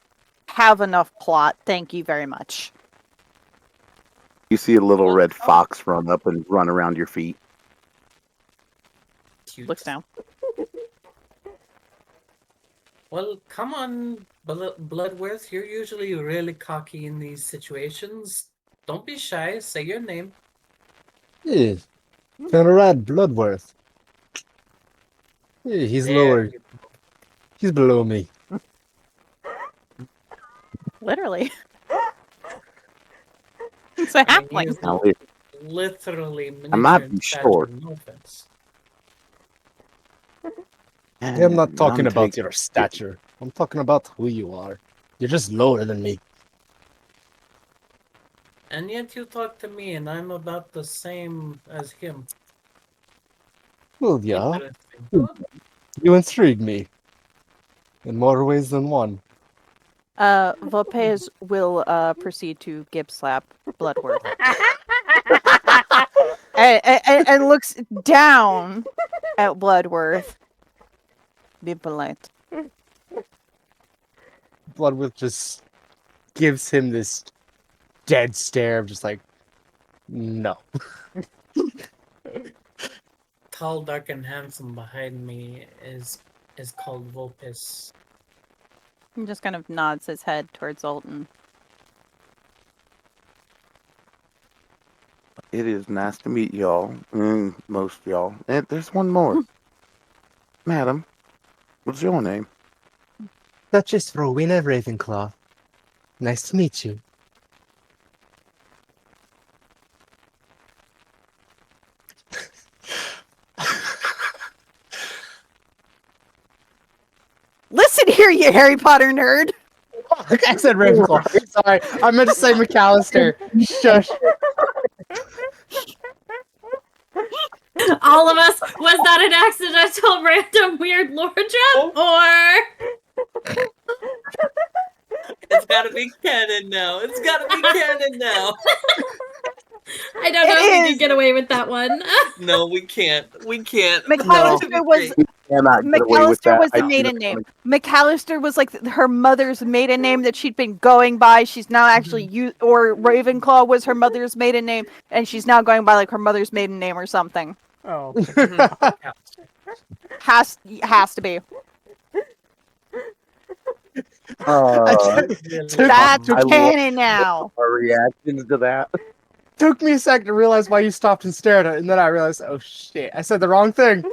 Have enough plot. Thank you very much. You see a little Well, red fox run up and run around your feet. Cute. Looks down. Well, come on, Bloodworth. You're usually really cocky in these situations. Don't be shy. Say your name. Yeah. Conrad Bloodworth. Yeah, he's There lower. you go. He's below me. Literally. It's a I mean, halfling. he's Now, literally I might miniature in be stature. short. No offense. I'm not talking about taking. your stature. I'm talking about who you are. You're just lower than me. And yet you talk to me, and I'm about the same as him. Well, yeah. Interesting. You intrigue me. In more ways than one. Volpez will proceed to Gib slap Bloodworth. and looks down at Bloodworth. Be polite. Bloodworth just gives him this dead stare of just like, no. Tall, dark, and handsome behind me is called Vulpes. He just kind of nods his head towards Alton. It is nice to meet y'all. Most y'all. And there's one more. Madam, what's your name? Duchess Rowena Ravenclaw. Nice to meet you. Listen here, you Harry Potter nerd! I said Ravenclaw. Sorry, I meant to say McAllister. Shush. All of us, was that an accidental random weird lore drop? Or It's gotta be canon now. It's gotta be canon now. I don't know It if we is. can get away with that one. No, we can't. We can't. McAllister was Cannot get away with McAllister that. was I the see maiden that name. coming. McAllister was like her mother's maiden name that she'd been going by. She's now actually or Ravenclaw was her mother's maiden name, and she's now going by like her mother's maiden name or something. Oh, Has to be. That's I love canon now. our reactions to that. Took me a second to realize why you stopped and stared at it, and then I realized, oh shit, I said the wrong thing.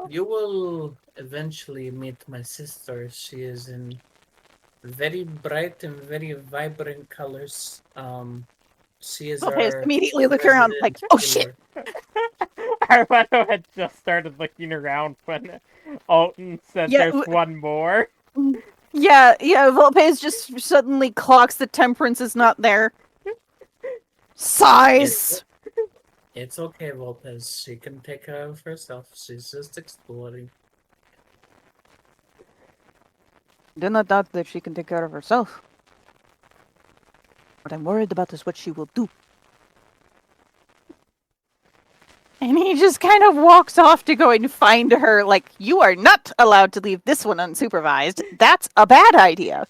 You will eventually meet my sister. She is in very bright and very vibrant colors. She is Volpez our immediately look around like, resident oh shit. healer. Arletto had just started looking around when Alton said Yeah, there's one more. Yeah, Volpez just suddenly clocks the temperance is not there. Sighs. It's okay, Volpez. She can take care of herself. She's just exploring. Do not doubt that she can take care of herself. What I'm worried about is what she will do. And he just kind of walks off to go and find her, like, you are not allowed to leave this one unsupervised. That's a bad idea.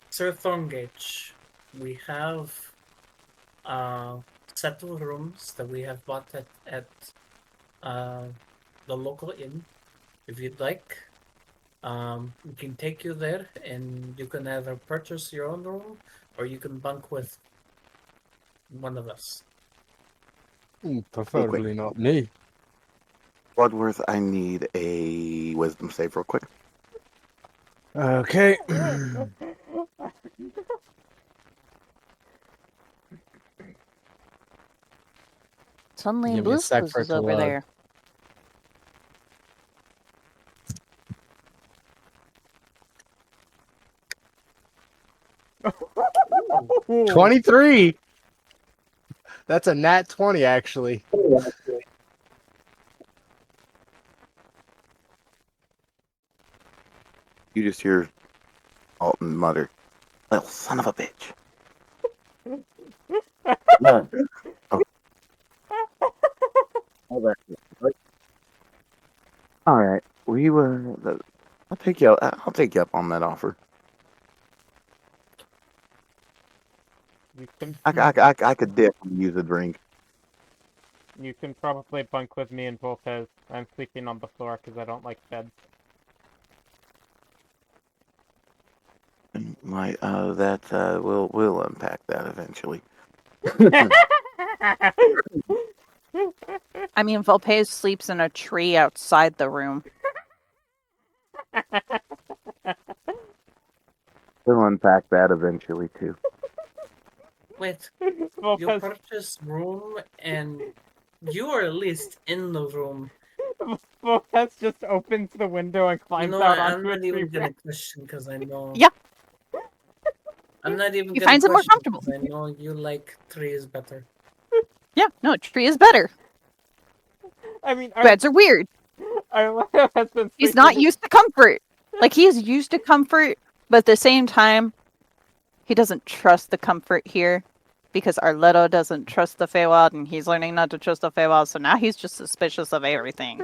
Sir Thorngage, we have a set of rooms that we have bought at the local inn. If you'd like, we can take you there, and you can either purchase your own room, or you can bunk with one of us. Preferably not me. Bloodworth, I need a wisdom save real quick. Okay. Suddenly Give me a sec for it is to over load. there. Ooh. 23. That's a nat 20, actually. You just hear Alton mutter, "Little son of a bitch." No. Okay. All right. We were. I'll take you. I'll take you up on that offer. You can, I could definitely use a drink. you can probably bunk with me and Volpez. I'm sleeping on the floor because I don't like beds. We'll unpack that eventually. I mean, Volpez sleeps in a tree outside the room. We'll unpack that eventually too. Wait, you Volpez, purchase room, and you are at least in the room. Volpez just opens the window and climbs You know, out I'm onto a not tree even gonna branch. question because I know. Yeah. I'm not even He gonna finds it more question comfortable. because I know you like trees better. Yeah, no, a tree is better. I mean, Beds are weird. Arletto has been He's sleeping. not used to comfort. Like, he is used to comfort, but at the same time, he doesn't trust the comfort here because Arletto doesn't trust the Feywild, and he's learning not to trust the Feywild, so now he's just suspicious of everything.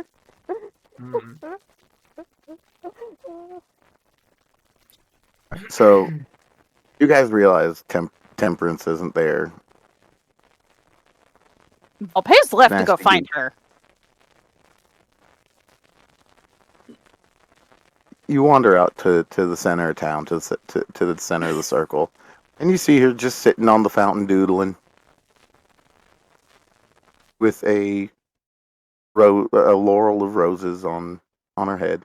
Hmm. So, you guys realize Temperance isn't there. Volpez left to go Nasty find dude. her. You wander out to the center of town, to the center of the circle, and you see her just sitting on the fountain doodling with a laurel of roses on her head.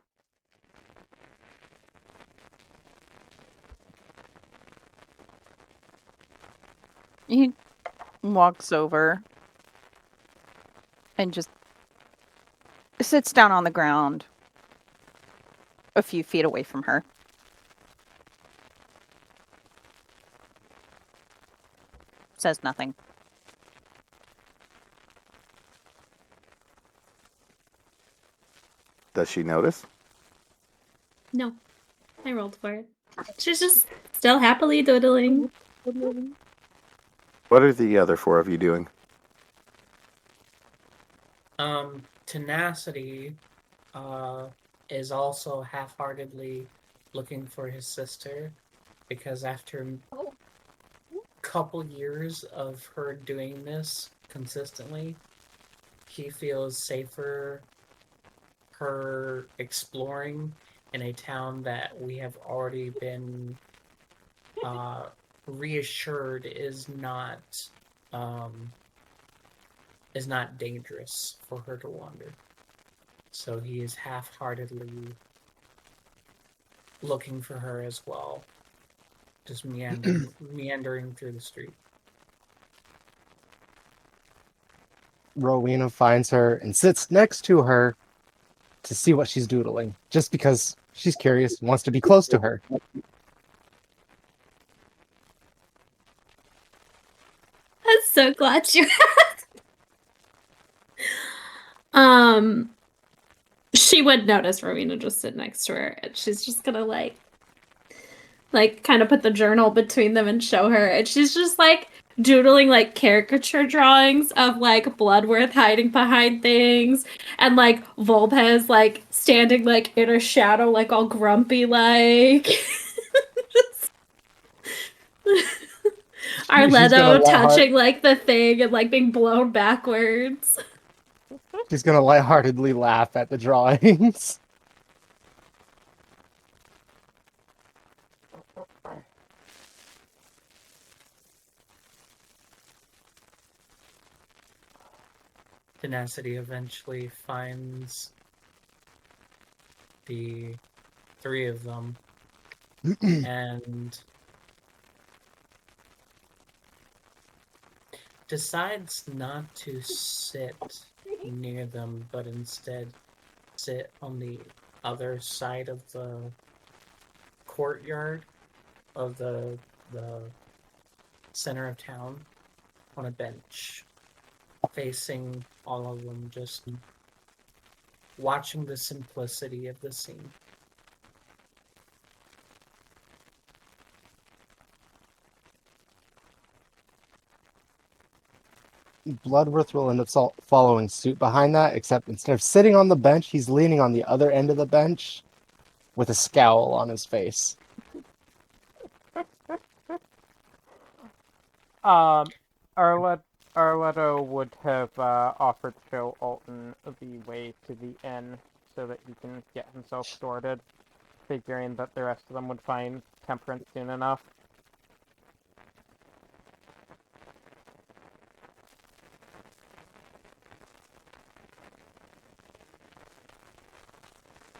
He walks over and just sits down on the ground a few feet away from her. Says nothing. Does she notice? No, I rolled for it. She's just still happily doodling. What are the other four of you doing? Tenacity, is also half-heartedly looking for his sister because after a couple years of her doing this consistently, he feels safer her exploring in a town that we have already been reassured is not dangerous for her to wander. So he is half-heartedly looking for her as well, just meandering through the street. Rowena finds her and sits next to her to see what she's doodling, just because she's curious and wants to be close to her. I'm so glad you she would notice Rowena just sit next to her, and she's just gonna like kind of put the journal between them and show her, and she's just like doodling like caricature drawings of like Bloodworth hiding behind things, and like Volpez like standing like in a shadow, like all grumpy like. She's gonna Arletto lightheart- touching like the thing and like being blown backwards. She's gonna lightheartedly laugh at the drawings. Tenacity eventually finds the three of them and decides not to sit near them, but instead sit on the other side of the courtyard of the center of town on a bench, facing all of them, just watching the simplicity of the scene. Bloodworth will end up following suit behind that, except instead of sitting on the bench, he's leaning on the other end of the bench with a scowl on his face. Arletto would have offered to show Alton the way to the inn so that he can get himself sorted, figuring that the rest of them would find Temperance soon enough.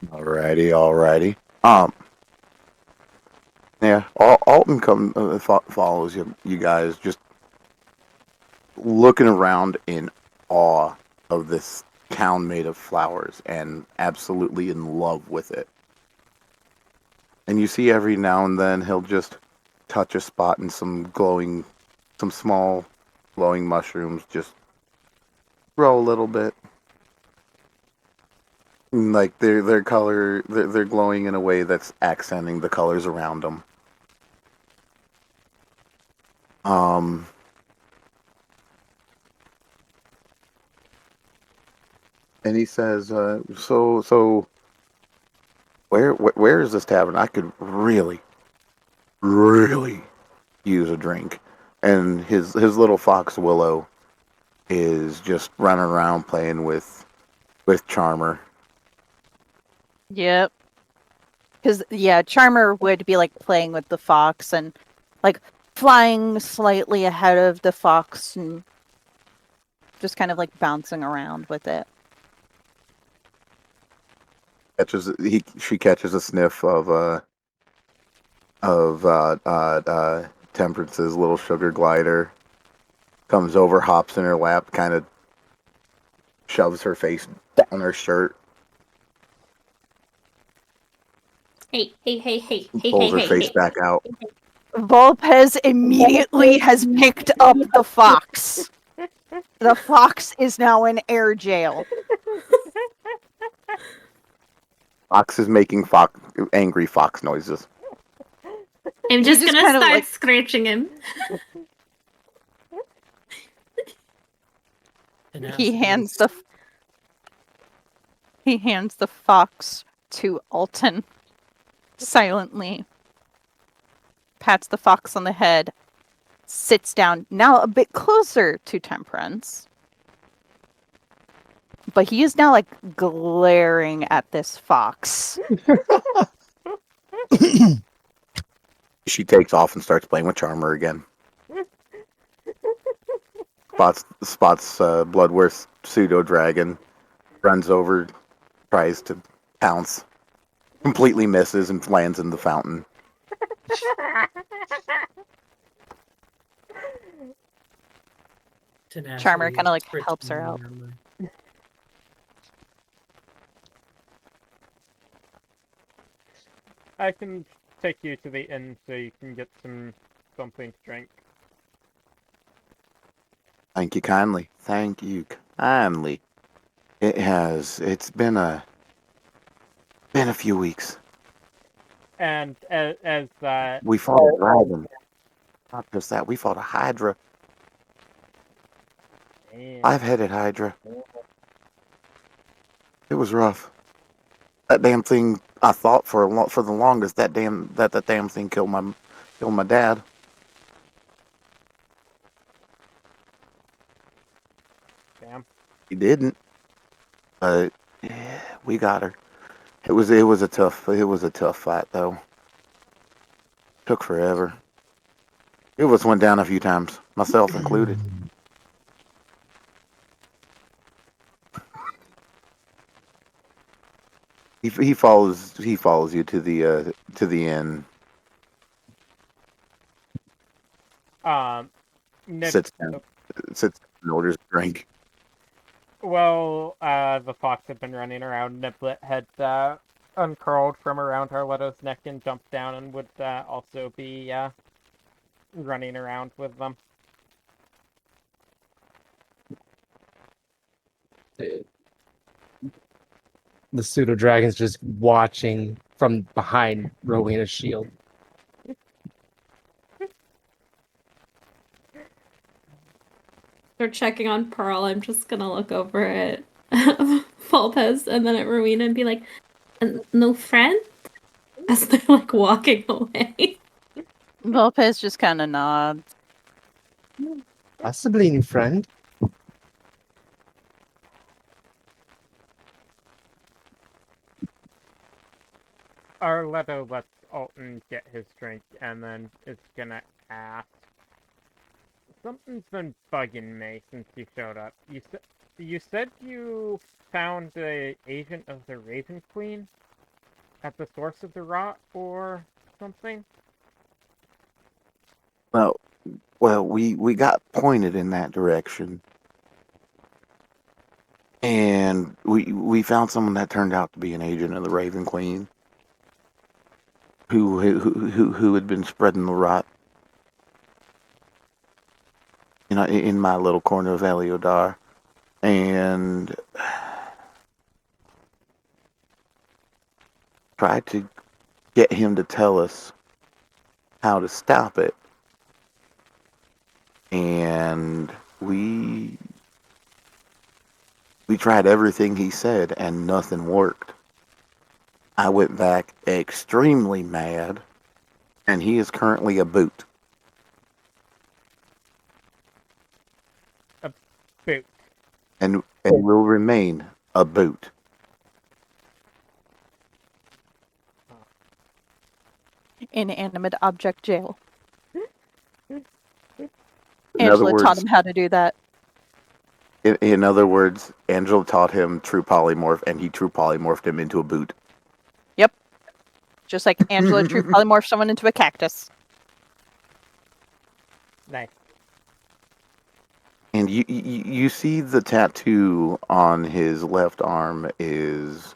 Alrighty. Yeah, Alton follows you guys, just looking around in awe of this town made of flowers and absolutely in love with it. And you see every now and then he'll just touch a spot and some small glowing mushrooms just grow a little bit. Like their color, they're glowing in a way that's accenting the colors around them. And he says, so where is this tavern? I could really use a drink. And his little fox Willow is just running around playing with Charmer. Yep. Because, yeah, Charmer would be, like, playing with the fox and, like, flying slightly ahead of the fox and just kind of, like, bouncing around with it. She catches a sniff of Temperance's little sugar glider, comes over, hops in her lap, kind of shoves her face down her shirt, Hey. pulls her face back out. Volpez immediately has picked up the fox. The fox is now in air jail. Fox is making angry fox noises. I'm just just gonna kinda, start like- scratching him. He hands the fox to Alton silently, pats the fox on the head, sits down, now a bit closer to Temperance. But he is now, like, glaring at this fox. She takes off and starts playing with Charmer again. Spots Bloodworth's pseudo dragon, runs over, tries to pounce, completely misses, and lands in the fountain. Charmer Tenacity kinda, is like, pretty helps her out. normal. I can take you to the inn so you can get something to drink. Thank you kindly. Thank you kindly. It's been a few weeks. And as We fought a dragon. Not just that, we fought a hydra. man, 5-headed hydra. It was rough. That damn thing. I thought for the longest that damn thing killed my dad. damn. He didn't. But yeah, we got her. It was a tough fight though. Took forever. It was went down a few times, myself included. He follows you to the inn. Nib. Sits down. Sits and orders a drink. Well, the fox had been running around. Niblet had uncurled from around Arletto's neck and jumped down, and would also be running around with them. The pseudo dragon's just watching from behind Rowena's shield. They're checking on Pearl. I'm just gonna look over at Volpez and then at Rowena and be like, no friend? As they're like walking away. Lopez just kinda nods. Possibly new friend. Arletto lets Alton get his drink and then is gonna ask. Something's been bugging me since you showed up. You said you found the agent of the Raven Queen at the source of the rot or something? Well, we got pointed in that direction, and we found someone that turned out to be an agent of the Raven Queen, who had been spreading the rot, in my little corner of Eliodar, and tried to get him to tell us how to stop it. And we tried everything he said and nothing worked. I went back extremely mad, and he is currently a boot. Boot. And will remain a boot. Inanimate object jail. In Angela other taught words, him how to do that. in other words, Angela taught him true polymorph, and he true polymorphed him into a boot. Yep. Just like Angela true polymorphed someone into a cactus. Nice. And you see the tattoo on his left arm is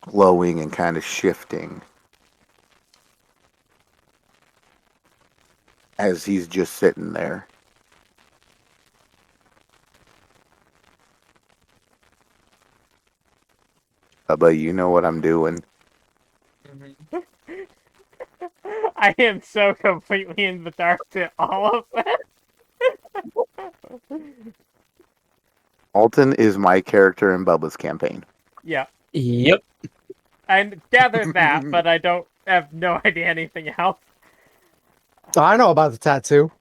glowing and kind of shifting as he's just sitting there. But you know what I'm doing. I am so completely in the dark to all of that. Alton is my character in Bubba's campaign. Yeah, Yep. I gathered that, but I don't have no idea anything else. I know about the tattoo.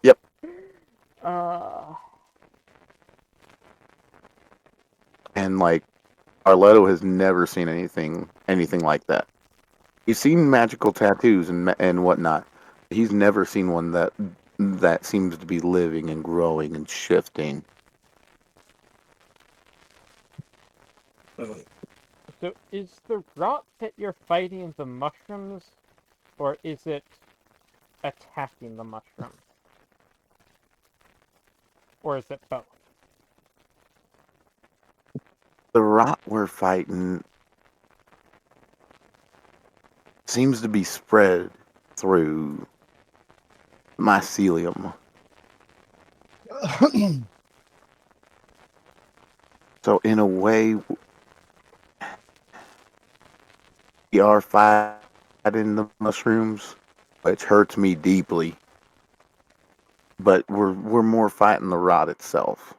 Yep. And like Arletto has never seen anything like that. He's seen magical tattoos and whatnot. He's never seen one that seems to be living and growing and shifting. So is the rot that you're fighting the mushrooms, or is it attacking the mushrooms? Or is it both? The rot we're fighting seems to be spread through mycelium. So in a way, we are fighting the mushrooms, which hurts me deeply. But we're more fighting the rot itself.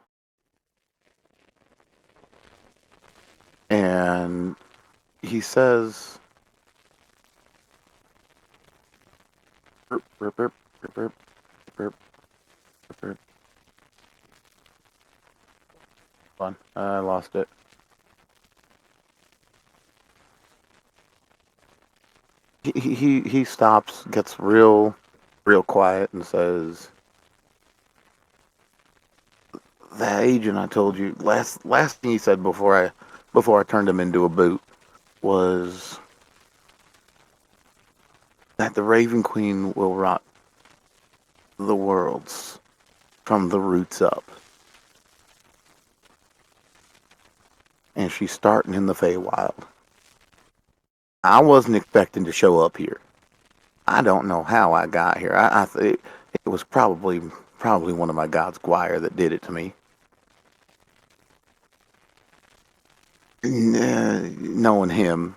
And he says, burp, burp, burp, burp, burp, burp, burp. Hold on, I lost it. He stops, gets real quiet, and says, "That agent I told you last thing he said before I turned him into a boot was that the Raven Queen will rot the worlds from the roots up, and she's starting in the Feywild. I wasn't expecting to show up here. I don't know how I got here. It was probably one of my God's Squire that did it to me. Knowing him,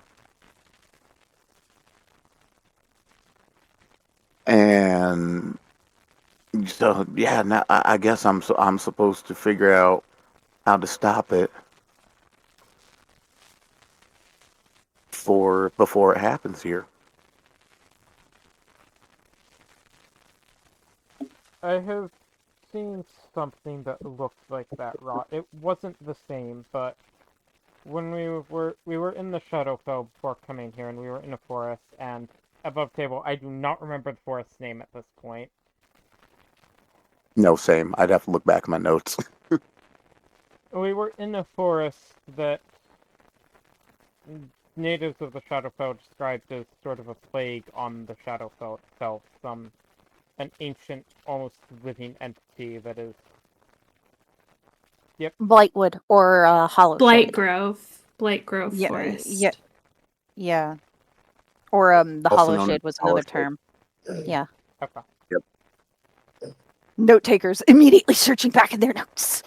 and so yeah. Now I guess I'm supposed to figure out how to stop it before it happens here." I have seen something that looked like that rot. It wasn't the same, but when we were in the Shadowfell before coming here, and we were in a forest, and above table, I do not remember the forest's name at this point. No, same. I'd have to look back at my notes. We were in a forest that natives of the Shadowfell described as sort of a plague on the Shadowfell itself, an ancient, almost living entity that is. Yep. Blightwood or Hollow Blight Grove Yeah, Forest. yeah. Or the Also Hollow known as Shade was Hollow another Shade. term. Yeah. Okay. Note takers immediately searching back in their notes.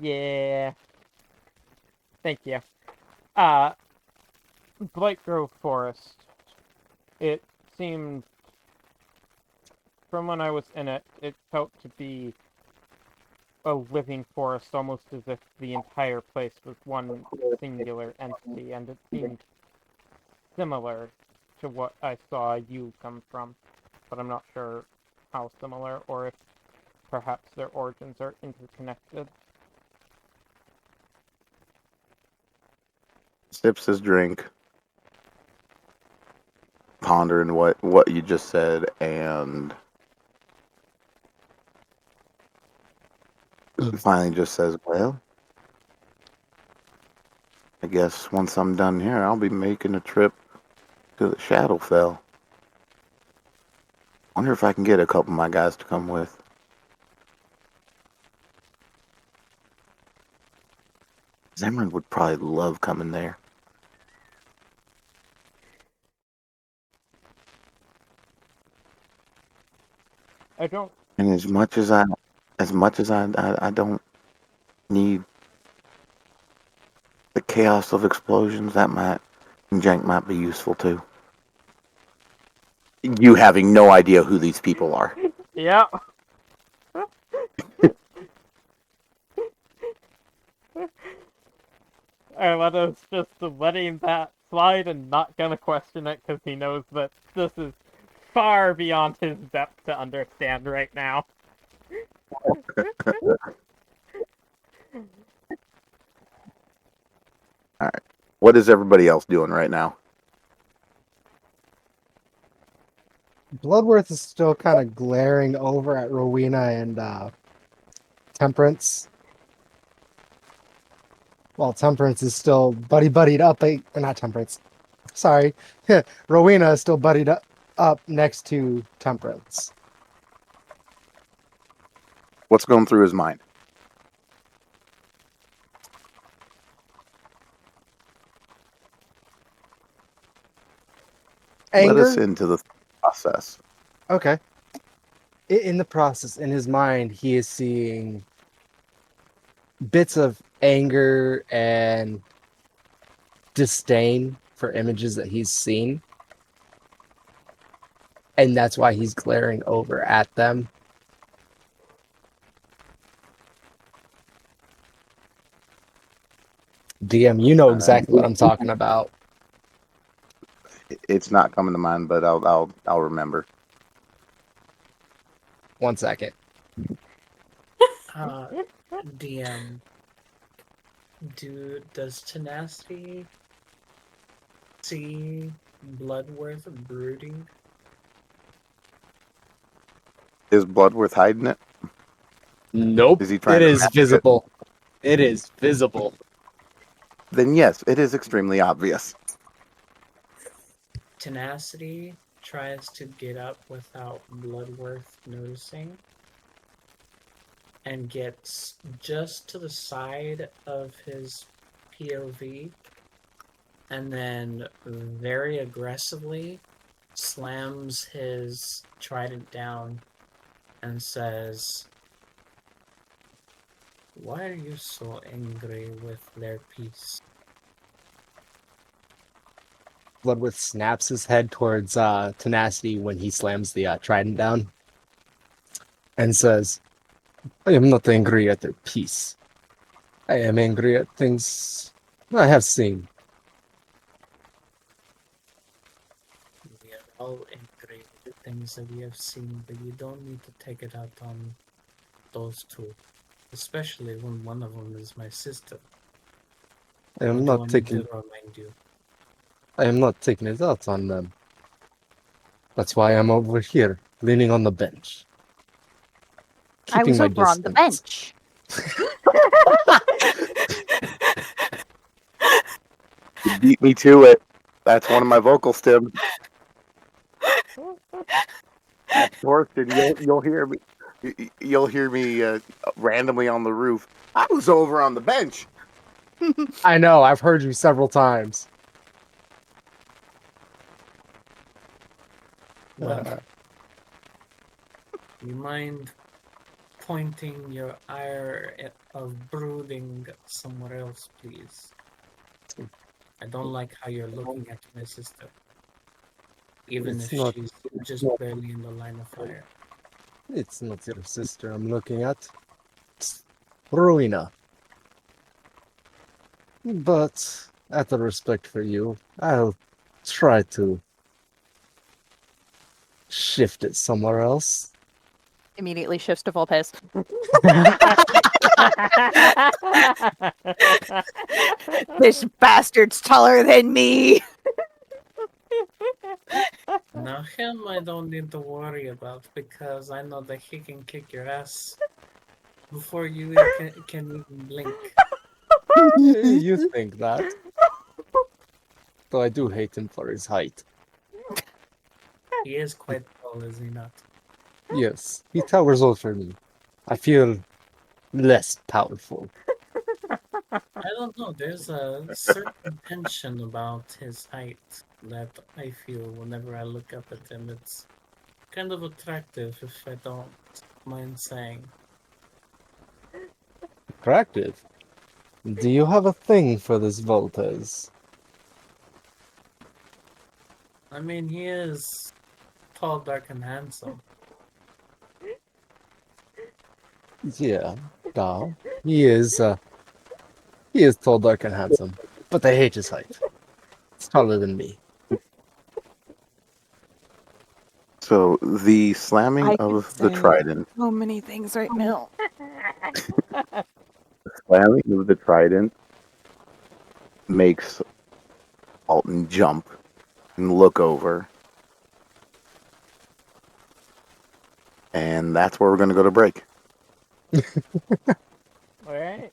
Yeah. Thank you. Blight Grove Forest. It seemed, from when I was in it, it felt to be a living forest, almost as if the entire place was one singular entity, and it seemed similar to what I saw you come from, but I'm not sure how similar, or if perhaps their origins are interconnected. Sips his drink, pondering what you just said, and finally just says, "Well, I guess once I'm done here, I'll be making a trip to the Shadowfell. Wonder if I can get a couple of my guys to come with." Zemran would probably love coming there. I don't. And as much as I don't need the chaos of explosions, Jank might be useful too. You having no idea who these people are. Yeah. Arleto's just letting that slide and not gonna question it because he knows that this is far beyond his depth to understand right now. All right. What is everybody else doing right now? Bloodworth is still kind of glaring over at Rowena and Temperance. While Temperance is still buddied up, or not Temperance. Sorry, Rowena is still up next to Temperance. What's going through his mind? Let us Anger. into the process. Okay. In the process, in his mind, he is seeing bits of anger and disdain for images that he's seen. And that's why he's glaring over at them. DM, you know exactly what I'm talking about. It's not coming to mind, but I'll remember. 1 second. DM, does Tenacity see Bloodworth brooding? Is Bloodworth hiding it? Nope. Is he trying It to is mask it? visible. It is visible. Then yes, it is extremely obvious. Tenacity tries to get up without Bloodworth noticing and gets just to the side of his POV and then very aggressively slams his trident down and says, "Why are you so angry with their peace?" Bloodworth snaps his head towards Tenacity when he slams the trident down and says, I am not angry at their peace. I am angry at things I have seen. We are all angry with the things that we have seen, but you don't need to take it out on those two. Especially when one of them is my sister. I Or am do I not need taking to remind you? I am not taking it out on them. That's why I'm over here, leaning on the bench. I Keeping was my over on the distance. bench. You beat me to it. That's one of my vocal stems. At Torsten, you'll hear me. You'll hear me randomly on the roof. I was over on the bench. I know, I've heard you several times. Well, you mind pointing your ire of brooding somewhere else, please? I don't like how you're looking at my sister. Even It's if not she's just barely in the line of fire. It's not your sister I'm looking at. It's Rowena. But out of respect for you, I'll try to shift it somewhere else. Immediately shifts to Volpez. This bastard's taller than me. Now him I don't need to worry about because I know that he can kick your ass before you can even blink. You think that? Though I do hate him for his height. He is quite tall, is he not? Yes, he towers over me. I feel less powerful. I don't know, there's a certain tension about his height that I feel whenever I look up at him. It's kind of attractive, if I don't mind saying. Attractive. Do you have a thing for this Voltes? I mean, he is tall, dark, and handsome. Yeah, he is. He is tall, dark, and handsome, but I hate his height. He's taller than me. So the slamming I could of the say trident, so many things right now. makes Alton jump and look over, and that's where we're going to go to break. Alright.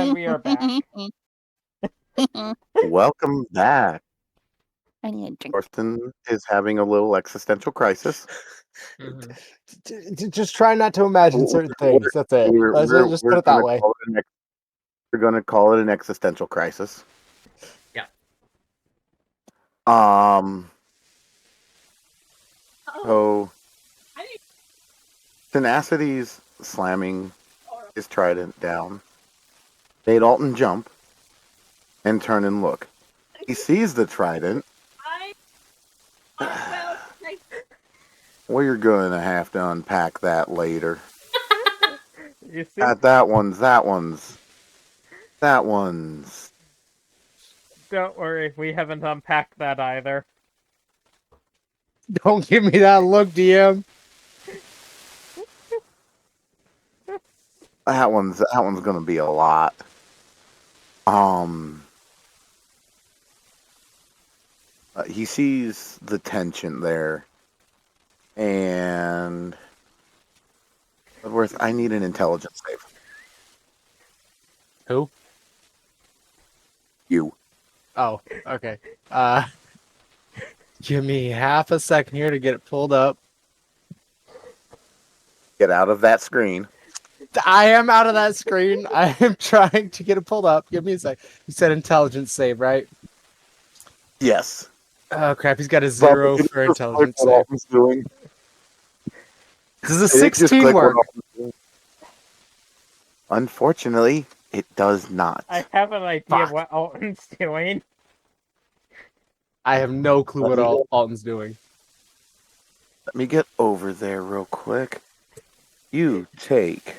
And we are back. Welcome back. I need a drink. Thorsten is having a little existential crisis. Mhm. Just try not to imagine certain things. That's it. Let's just put it that way. We're going to call it an existential crisis. Yeah. So Tenacity's slamming his trident down made Alton jump and turn and look. He sees the trident. We're going to have to unpack that later. You see? That one's. Don't worry, we haven't unpacked that either. Don't give me that look, DM. That one's gonna be a lot. He sees the tension there, and Bloodworth, I need an intelligence save. Who? You. Oh, okay. Give me half a second here to get it pulled up. Get out of that screen. I am out of that screen. I am trying to get it pulled up. Give me a sec. You said intelligence save, right? Yes. Oh crap! He's got a 0 for intelligence save. Alton's doing. This is a Did it just 16 click what work. Alton's doing? Unfortunately, it does not. I have an idea Fuck. what Alton's doing. I have no clue what Alton's doing. Let me get over there real quick. You take.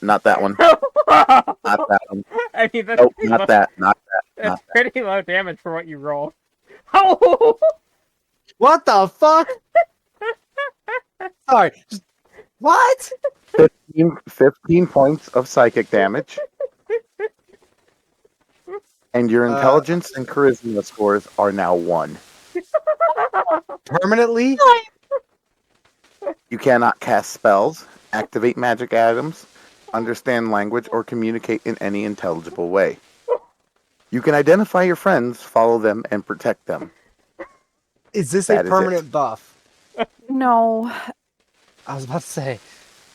Not that one. Not that one. I mean, that's Nope, pretty not low, that. Not that. that's Not that. pretty low damage for what you rolled. Oh! What the fuck? Sorry. Just, what? 15 points of psychic damage. And your intelligence and charisma scores are now 1. Permanently? You cannot cast spells, activate magic items, understand language, or communicate in any intelligible way. You can identify your friends, follow them, and protect them. Is this That a is permanent buff? No, I was about to say.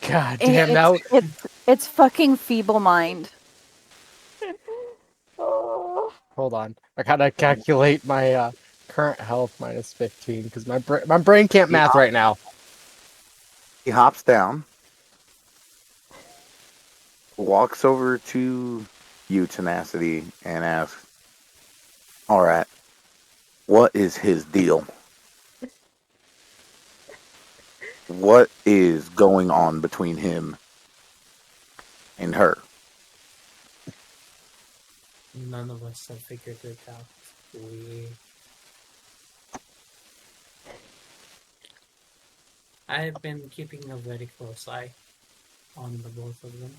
God damn, it's fucking feeble mind. Hold on. I gotta calculate my current health minus 15 because my brain can't math right now. He hops down, walks over to you, Tenacity, and asks, "All right, what is his deal? What is going on between him and her?" None of us have figured it out. I've been keeping a very close eye on the both of them.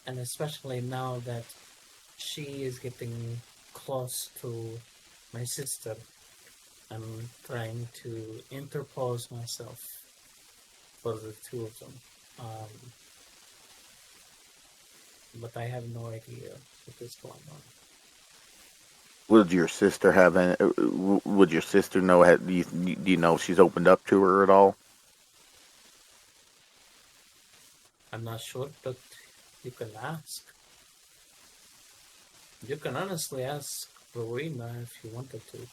And especially now that she is getting close to my sister, I'm trying to interpose myself for the two of them. But I have no idea what is going on. Would your sister have any? Would your sister know? Do you know if she's opened up to her at all? I'm not sure, but you can ask. You can honestly ask Rowena if you wanted to.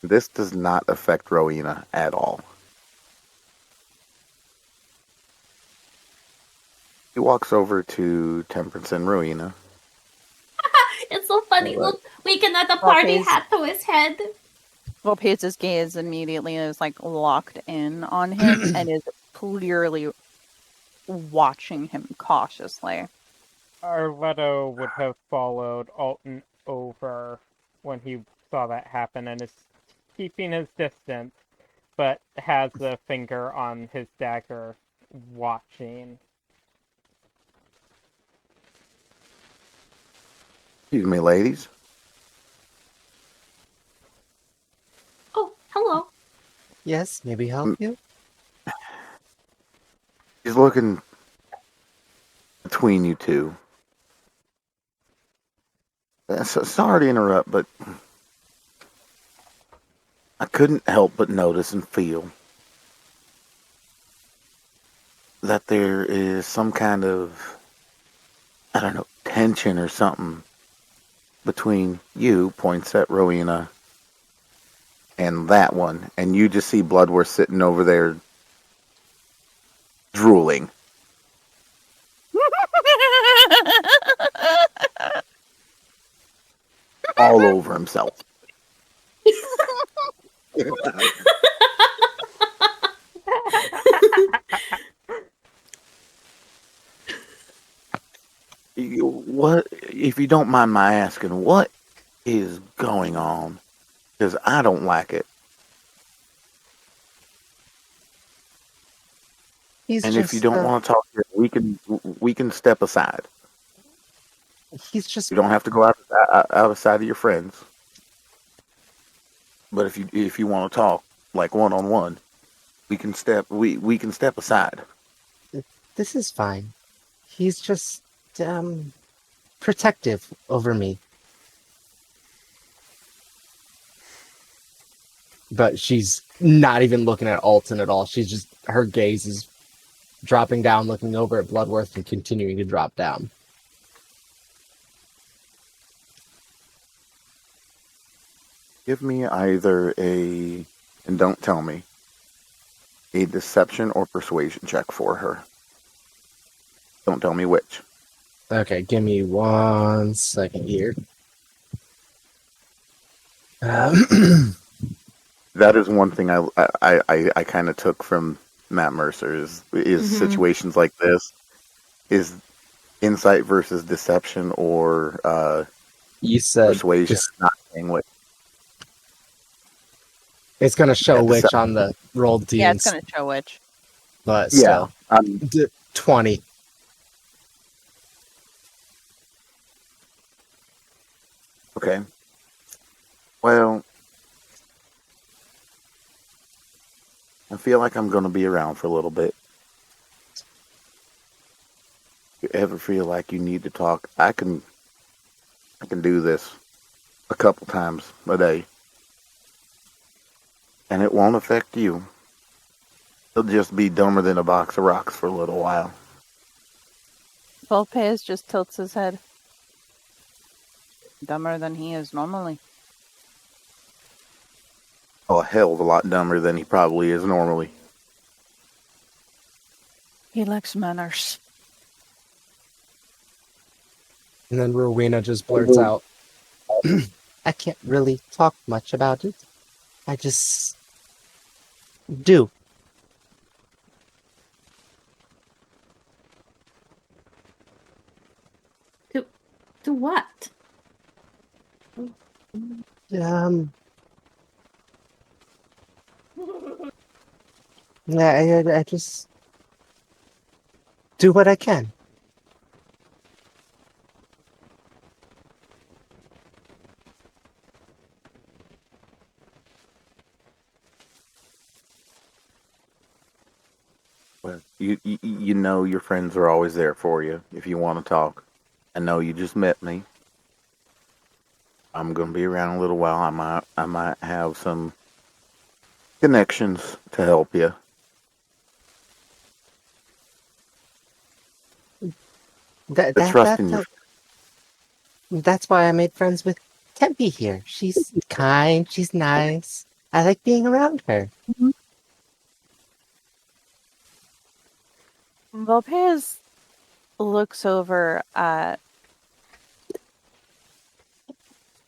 This does not affect Rowena at all. He walks over to Temperance and Rowena. It's so funny. Alright. Look, Weekend at the party Okay. hat to his head. Lopez's gaze immediately is like locked in on him and is clearly watching him cautiously. Arletto would have followed Alton over when he saw that happen and is keeping his distance, but has a finger on his dagger watching. Excuse me, ladies. Oh, hello. Yes, maybe help you? She's looking between you two. Sorry to interrupt, but I couldn't help but notice and feel that there is some kind of, I don't know, tension or something between you, points at Rowena, and that one. And you just see Bloodworth sitting over there drooling all over himself. What, if you don't mind my asking, what is going on? Because I don't like it. He's And if you just don't want to talk, we can step aside. he's just You don't have to go outside of your friends. But if you want to talk like one on one, we can step aside. this is fine. He's just protective over me. But she's not even looking at Alton at all. She's just, her gaze is dropping down, looking over at Bloodworth and continuing to drop down. Give me either and don't tell me, a deception or persuasion check for her. Don't tell me which. Okay, give me 1 second here. That is one thing I kind of took from Matt Mercer is situations like this is insight versus deception or You said persuasion. Not saying which. it's going to show Yeah, which on the rolled teams, Yeah, it's gonna show which. but Yeah, still. 20. okay. Well, I feel like I'm going to be around for a little bit. If you ever feel like you need to talk, I can do this a couple times a day. And it won't affect you. It'll just be dumber than a box of rocks for a little while. Volpez just tilts his head. Dumber than he is normally. Oh, a hell of a lot dumber than he probably is normally. He lacks manners. And then Rowena just blurts out, I can't really talk much about it. I just do. To what? Yeah, I just do what I can. Well, you know your friends are always there for you if you want to talk. I know you just met me. I'm gonna be around a little while. I might have some connections to help you. That, But that, trust that, in your. that, that's why I made friends with Tempe here. She's kind, she's nice. I like being around her. Volpez looks over at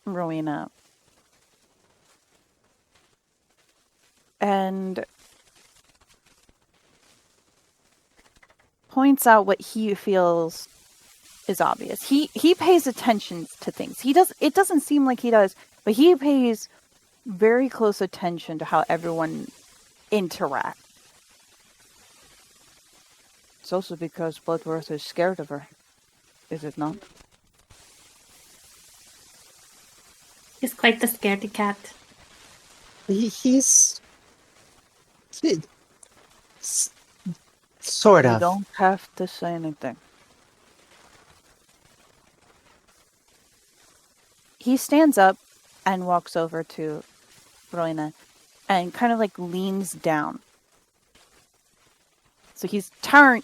Rowena and points out what he feels is obvious. He pays attention to things. It doesn't seem like he does, but he pays very close attention to how everyone interacts. It's also because Bloodworth is scared of her. Is it not? He's quite the scaredy cat. He's Sort You of. don't have to say anything. He stands up and walks over to Roina and kind of like leans down. So he's towering.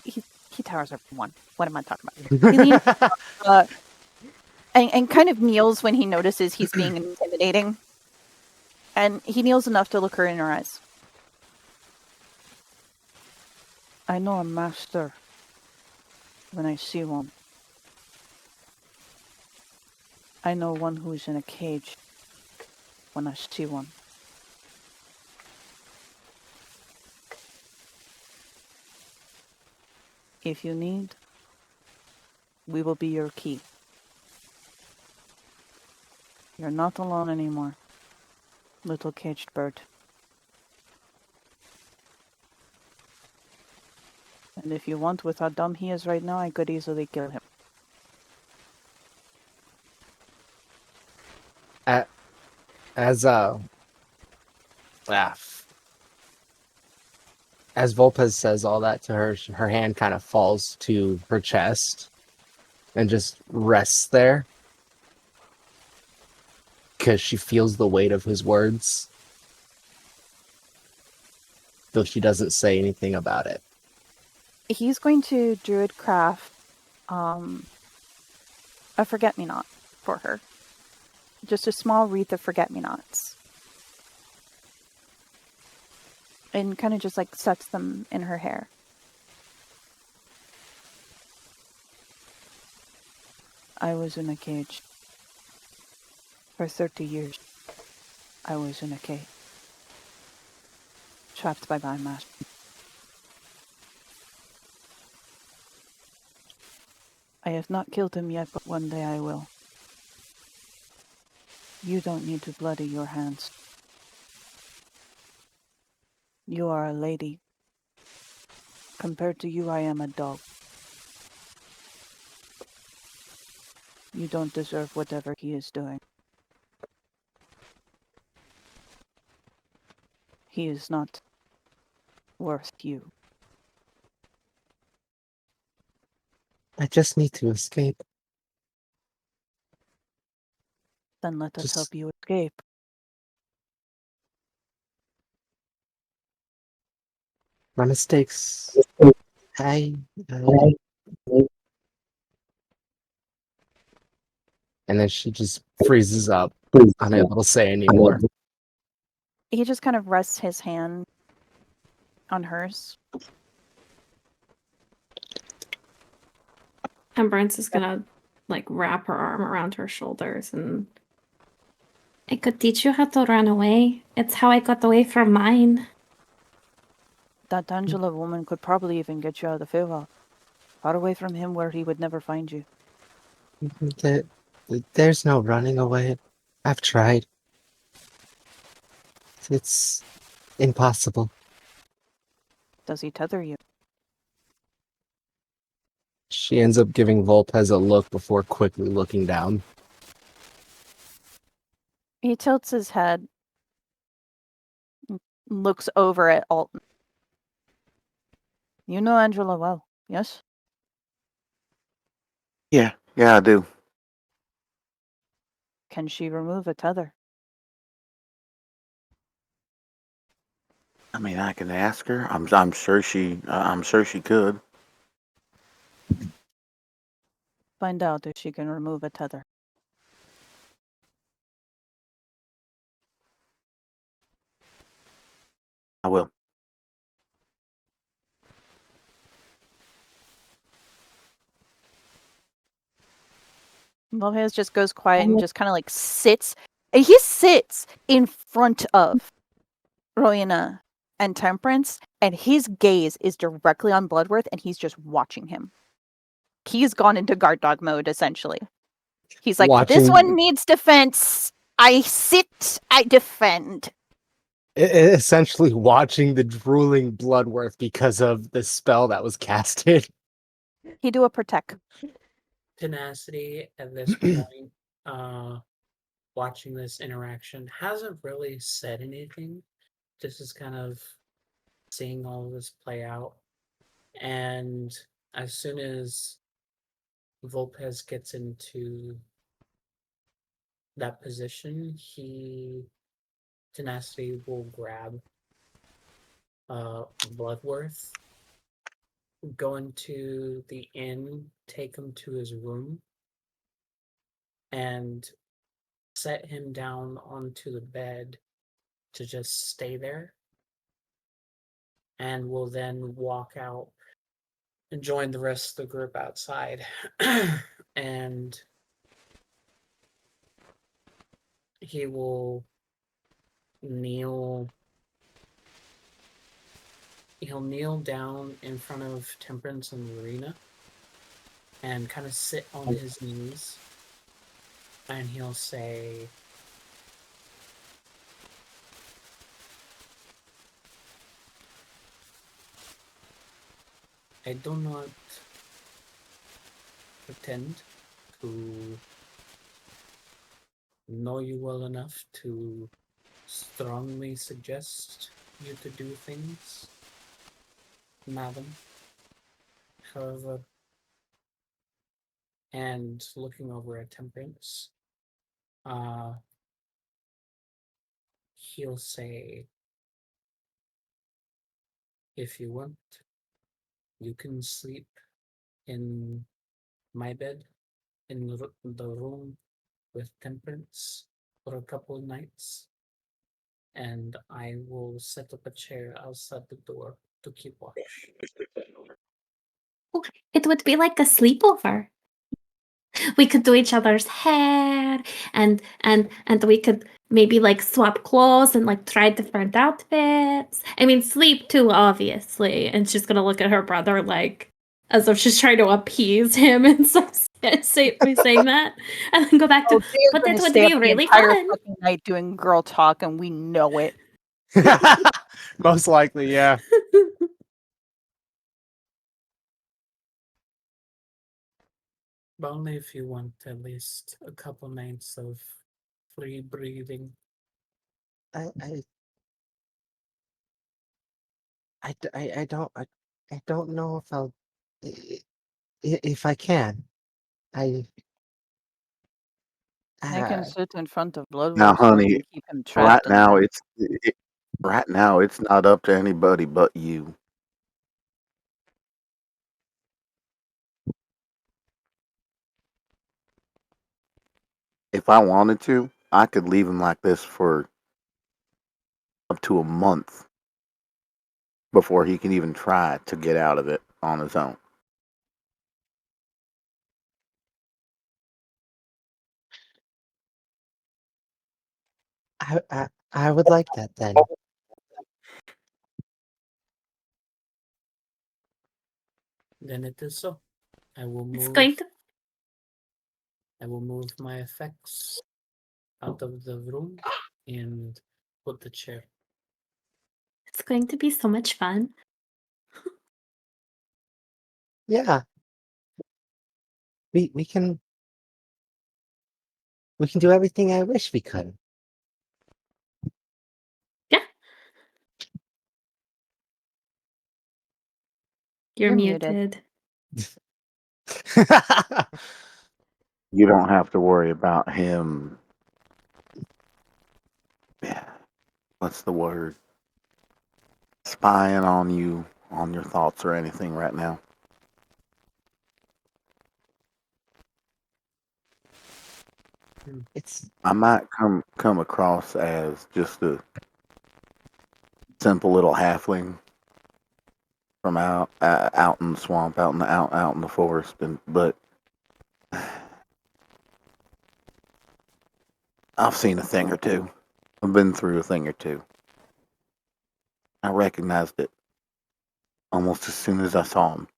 He towers over one. What am I talking about? He leans and kind of kneels when he notices he's being intimidating. And he kneels enough to look her in her eyes. I know a master when I see one. I know one who is in a cage when I see one. If you need, we will be your key. You're not alone anymore, little caged bird. And if you want, with how dumb he is right now, I could easily kill him. As as Volpez says all that to her, her hand kind of falls to her chest and just rests there because she feels the weight of his words, though she doesn't say anything about it. He's going to druidcraft a forget-me-not for her. Just a small wreath of forget-me-nots. And kind of just like sets them in her hair. I was in a cage. For 30 years, I was in a cage. Trapped by my master. I have not killed him yet, but one day I will. You don't need to bloody your hands. You are a lady. Compared to you, I am a dog. You don't deserve whatever he is doing. He is not worth you. I just need to escape. Then let us Just- help you escape. My mistakes. I. And then she just freezes up, unable to say anymore. He just kind of rests his hand on hers. Embrance is gonna like wrap her arm around her shoulders and I could teach you how to run away. It's how I got away from mine. That Angela woman could probably even get you out of the Feywild. Far away from him where he would never find you. There- There's no running away. I've tried. It's impossible. Does he tether you? She ends up giving Volpez a look before quickly looking down. He tilts his head, looks over at Alton. You know Angela well, yes? Yeah, I do. Can she remove a tether? I mean, I can ask her. I'm sure she could. Find out if she can remove a tether. I will. Lopez just goes quiet and just kind of like sits. And he sits in front of Royana and Temperance, and his gaze is directly on Bloodworth, and he's just watching him. He's gone into guard dog mode, essentially. He's like, this one needs defense. I sit, I defend. Essentially watching the drooling Bloodworth because of the spell that was casted. He do a protect. Tenacity at this point, watching this interaction, hasn't really said anything. Just is kind of seeing all of this play out. And as soon as Volpez gets into that position, Tenacity will grab Bloodworth, go into the inn, take him to his room, and set him down onto the bed to just stay there, and will then walk out and join the rest of the group outside. And he will kneel. He'll kneel down in front of Temperance and Marina and kind of sit on his knees, and he'll say, I do not pretend to know you well enough to strongly suggest you to do things, madam. However, and looking over at Temperance, he'll say, if you want, you can sleep in my bed in the room with Temperance for a couple of nights, and I will set up a chair outside the door to keep watch. It would be like a sleepover. We could do each other's hair, and we could maybe like swap clothes and like try different outfits. I mean, sleep too, obviously. And she's gonna look at her brother like as if she's trying to appease him and saying that, and then go back to. Oh, they're But going that to would stay be up the really entire fun. fucking night doing girl talk, and we know it. Most likely, yeah. But only if you want at least a couple nights of free breathing. I don't know if I'll if I can. I I can uh, sit in front of Now, Bloodworth so I honey, can keep him trapped in there. right now it's not up to anybody but you. If I wanted to, I could leave him like this for up to a month before he can even try to get out of it on his own. I would like that then. Then it is so. I will It's move. going to. I will move my effects out of the room and put the chair. It's going to be so much fun. Yeah, we can do everything I wish we could. Yeah. You're You're muted. muted. You don't have to worry about him. Yeah, what's the word? Spying on you, on your thoughts or anything right now. It's I might come across as just a simple little halfling from out in the swamp, out in the forest, but I've seen a thing or two. I've been through a thing or two. I recognized it almost as soon as I saw him.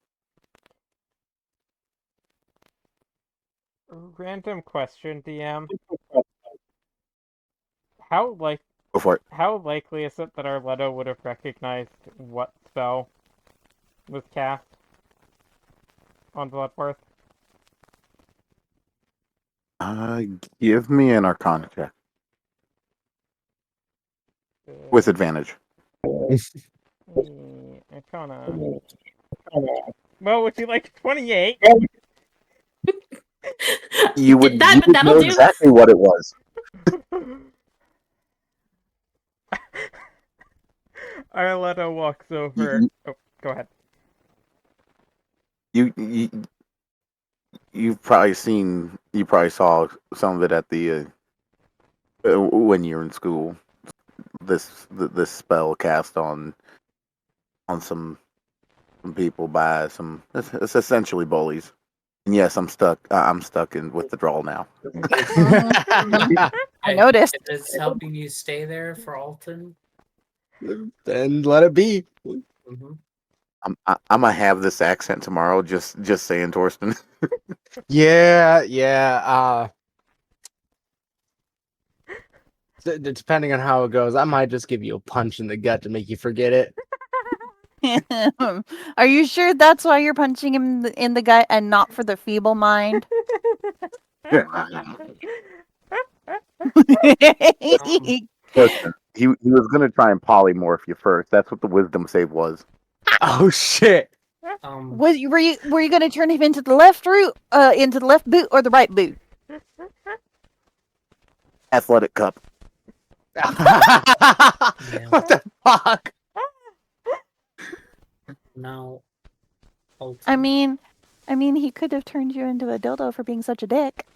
Random question, DM. How like Before how likely is it that Arletto would have recognized what spell was cast on Bloodworth? give me an Arcana check with advantage. Arcana. Well, would you like 28? You would That'll know do. exactly what it was. Arletta walks over. You, Oh, go ahead. you you've probably seen. You probably saw some of it at the when you're in school. This spell cast on some people by some. It's essentially bullies. And yes, I'm stuck. I'm stuck in withdrawal now. I Okay, noticed. It is helping you stay there for Alton. Then let it be. Mm-hmm. I'm gonna have this accent tomorrow. Just saying, Torsten. Yeah, yeah. Depending on how it goes, I might just give you a punch in the gut to make you forget it. Are you sure that's why you're punching him in the gut and not for the feeble mind? Listen, he was gonna try and polymorph you first. That's what the wisdom save was. Oh shit! Were you going to turn him into the left into the left boot or the right boot? Athletic cup. What the fuck? Now, Alton. I mean, he could have turned you into a dildo for being such a dick.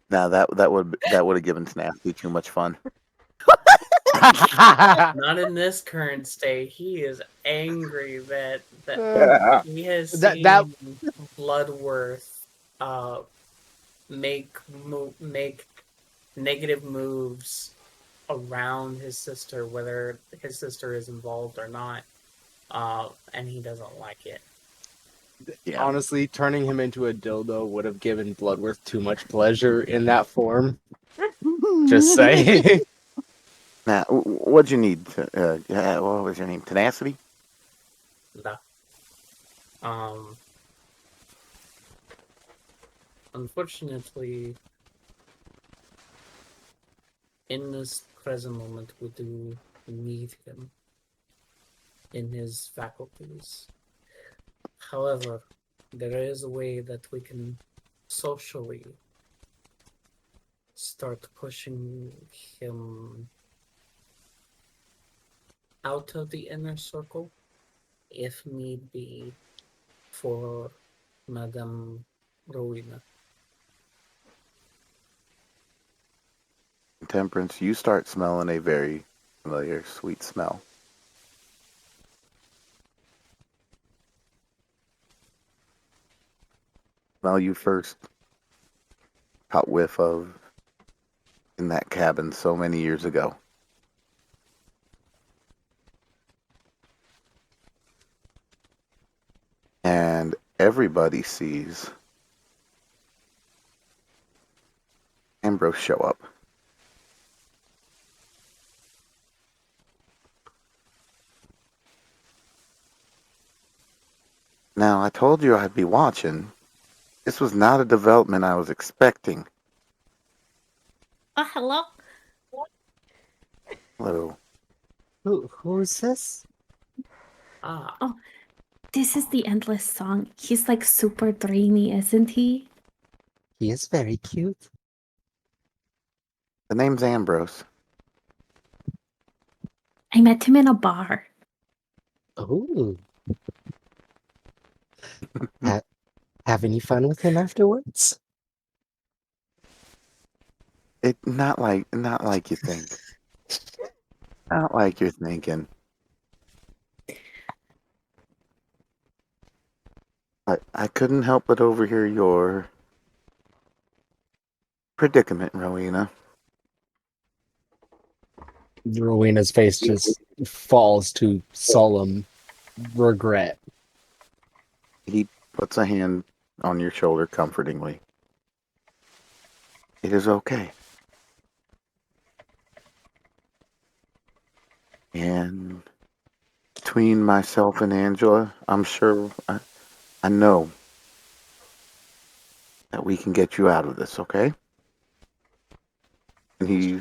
Now that would have given Snapsy too much fun. Not in this current state. He is angry that he has seen That- Bloodworth make negative moves around his sister, whether his sister is involved or not, and he doesn't like it. Yeah. Honestly, turning him into a dildo would have given Bloodworth too much pleasure in that form. Just saying. Now, what'd you need? What was your name? Tenacity. Da. Unfortunately, in this present moment, we do need him in his faculties. However, there is a way that we can socially start pushing him out of the inner circle, if need be, for Madame Rowena. Temperance, you start smelling a very familiar, sweet smell. Smell you first caught whiff of in that cabin so many years ago. And everybody sees Ambrose show up. Now, I told you I'd be watching. This was not a development I was expecting. Oh, hello. Hello. Who's this? Ah, This is the Endless Song. He's like super dreamy, isn't he? He is very cute. The name's Ambrose. I met him in a bar. Oh. Have any fun with him afterwards? Not like you think. Not like you're thinking. I couldn't help but overhear your predicament, Rowena. Rowena's face just falls to solemn regret. He puts a hand on your shoulder comfortingly. It is okay. And between myself and Angela, I'm sure I know that we can get you out of this, okay? And he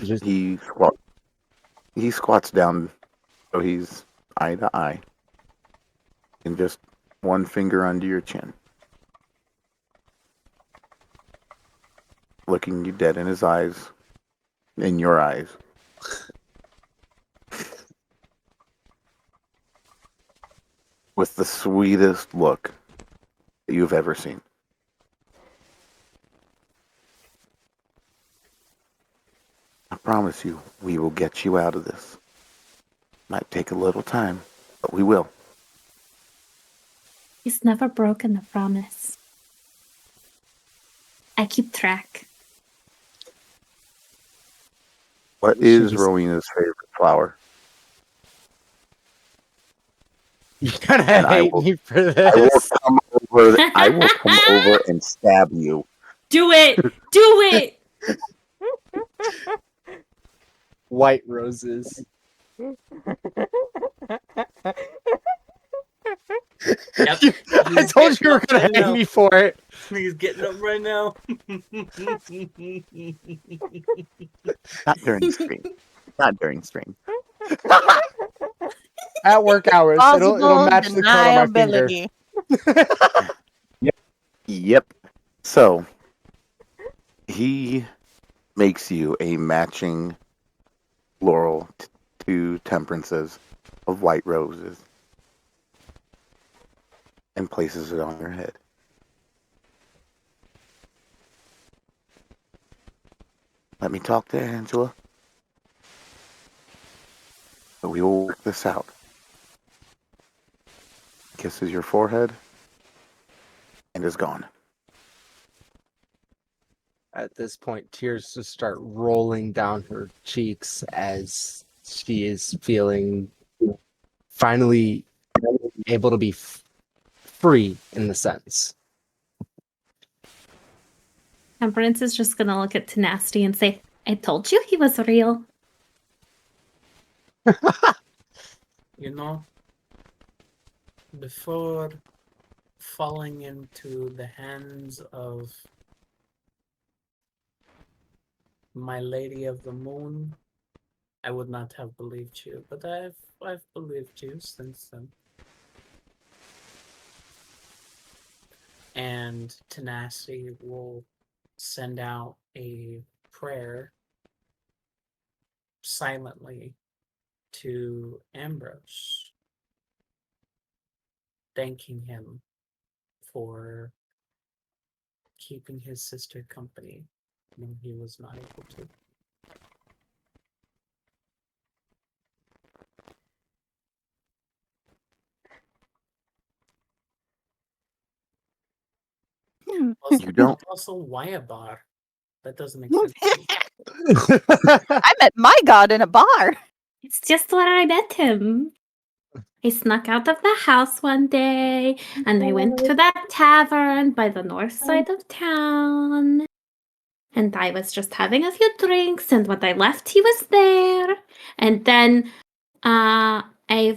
squats down, so he's eye to eye, and just one finger under your chin, looking you dead in his eyes, in your eyes. With the sweetest look that you've ever seen. I promise you, we will get you out of this. Might take a little time, but we will. He's never broken a promise. I keep track. What She is just- Rowena's favorite flower? You're gonna And I hate will- me for I will this. come over. I will come over and stab you. Do it! Do it! White roses. Yep. I told you you were gonna hate me for it. He's getting up right now. Not during stream. Not during stream. At work hours, it'll Plausible match the code on my finger. deniability. Yep. So he makes you a matching floral to temperances of white roses and places it on your head. Let me talk to Angela. But we will work this out. Kisses your forehead and is gone. At this point, tears just start rolling down her cheeks as she is feeling finally able to be free in the sense. Temperance is just gonna look at Tenacity and say, I told you he was real. You know, before falling into the hands of my Lady of the Moon, I would not have believed you, but I've believed you since then. And Tenacity will send out a prayer silently to Ambrose, thanking him for keeping his sister company when he was not able to. Also, You don't. Also, why a bar? That doesn't make sense. to me. I met my god in a bar. It's just where I met him. I snuck out of the house one day and I went to that tavern by the north side of town. And I was just having a few drinks, and when I left, he was there. And then I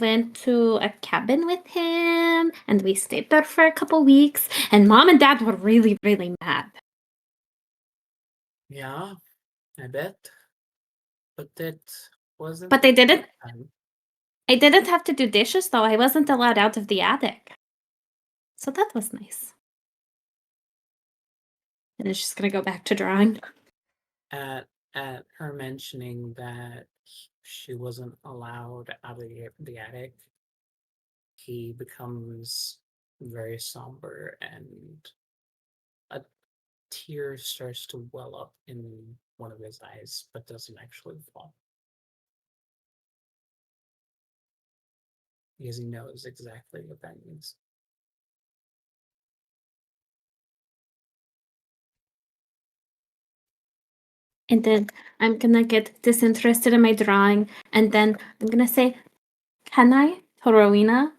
went to a cabin with him, and we stayed there for a couple weeks. And Mom and Dad were really, really mad. Yeah, I bet. But that wasn't. But they didn't. time. I didn't have to do dishes, though. I wasn't allowed out of the attic. So that was nice. And it's just gonna go back to drawing. At her mentioning that she wasn't allowed out of the attic, he becomes very somber and a tear starts to well up in one of his eyes, but doesn't actually fall. Because he knows exactly what that means. And then I'm gonna get disinterested in my drawing, and then I'm gonna say, "Can I, to Rowena?"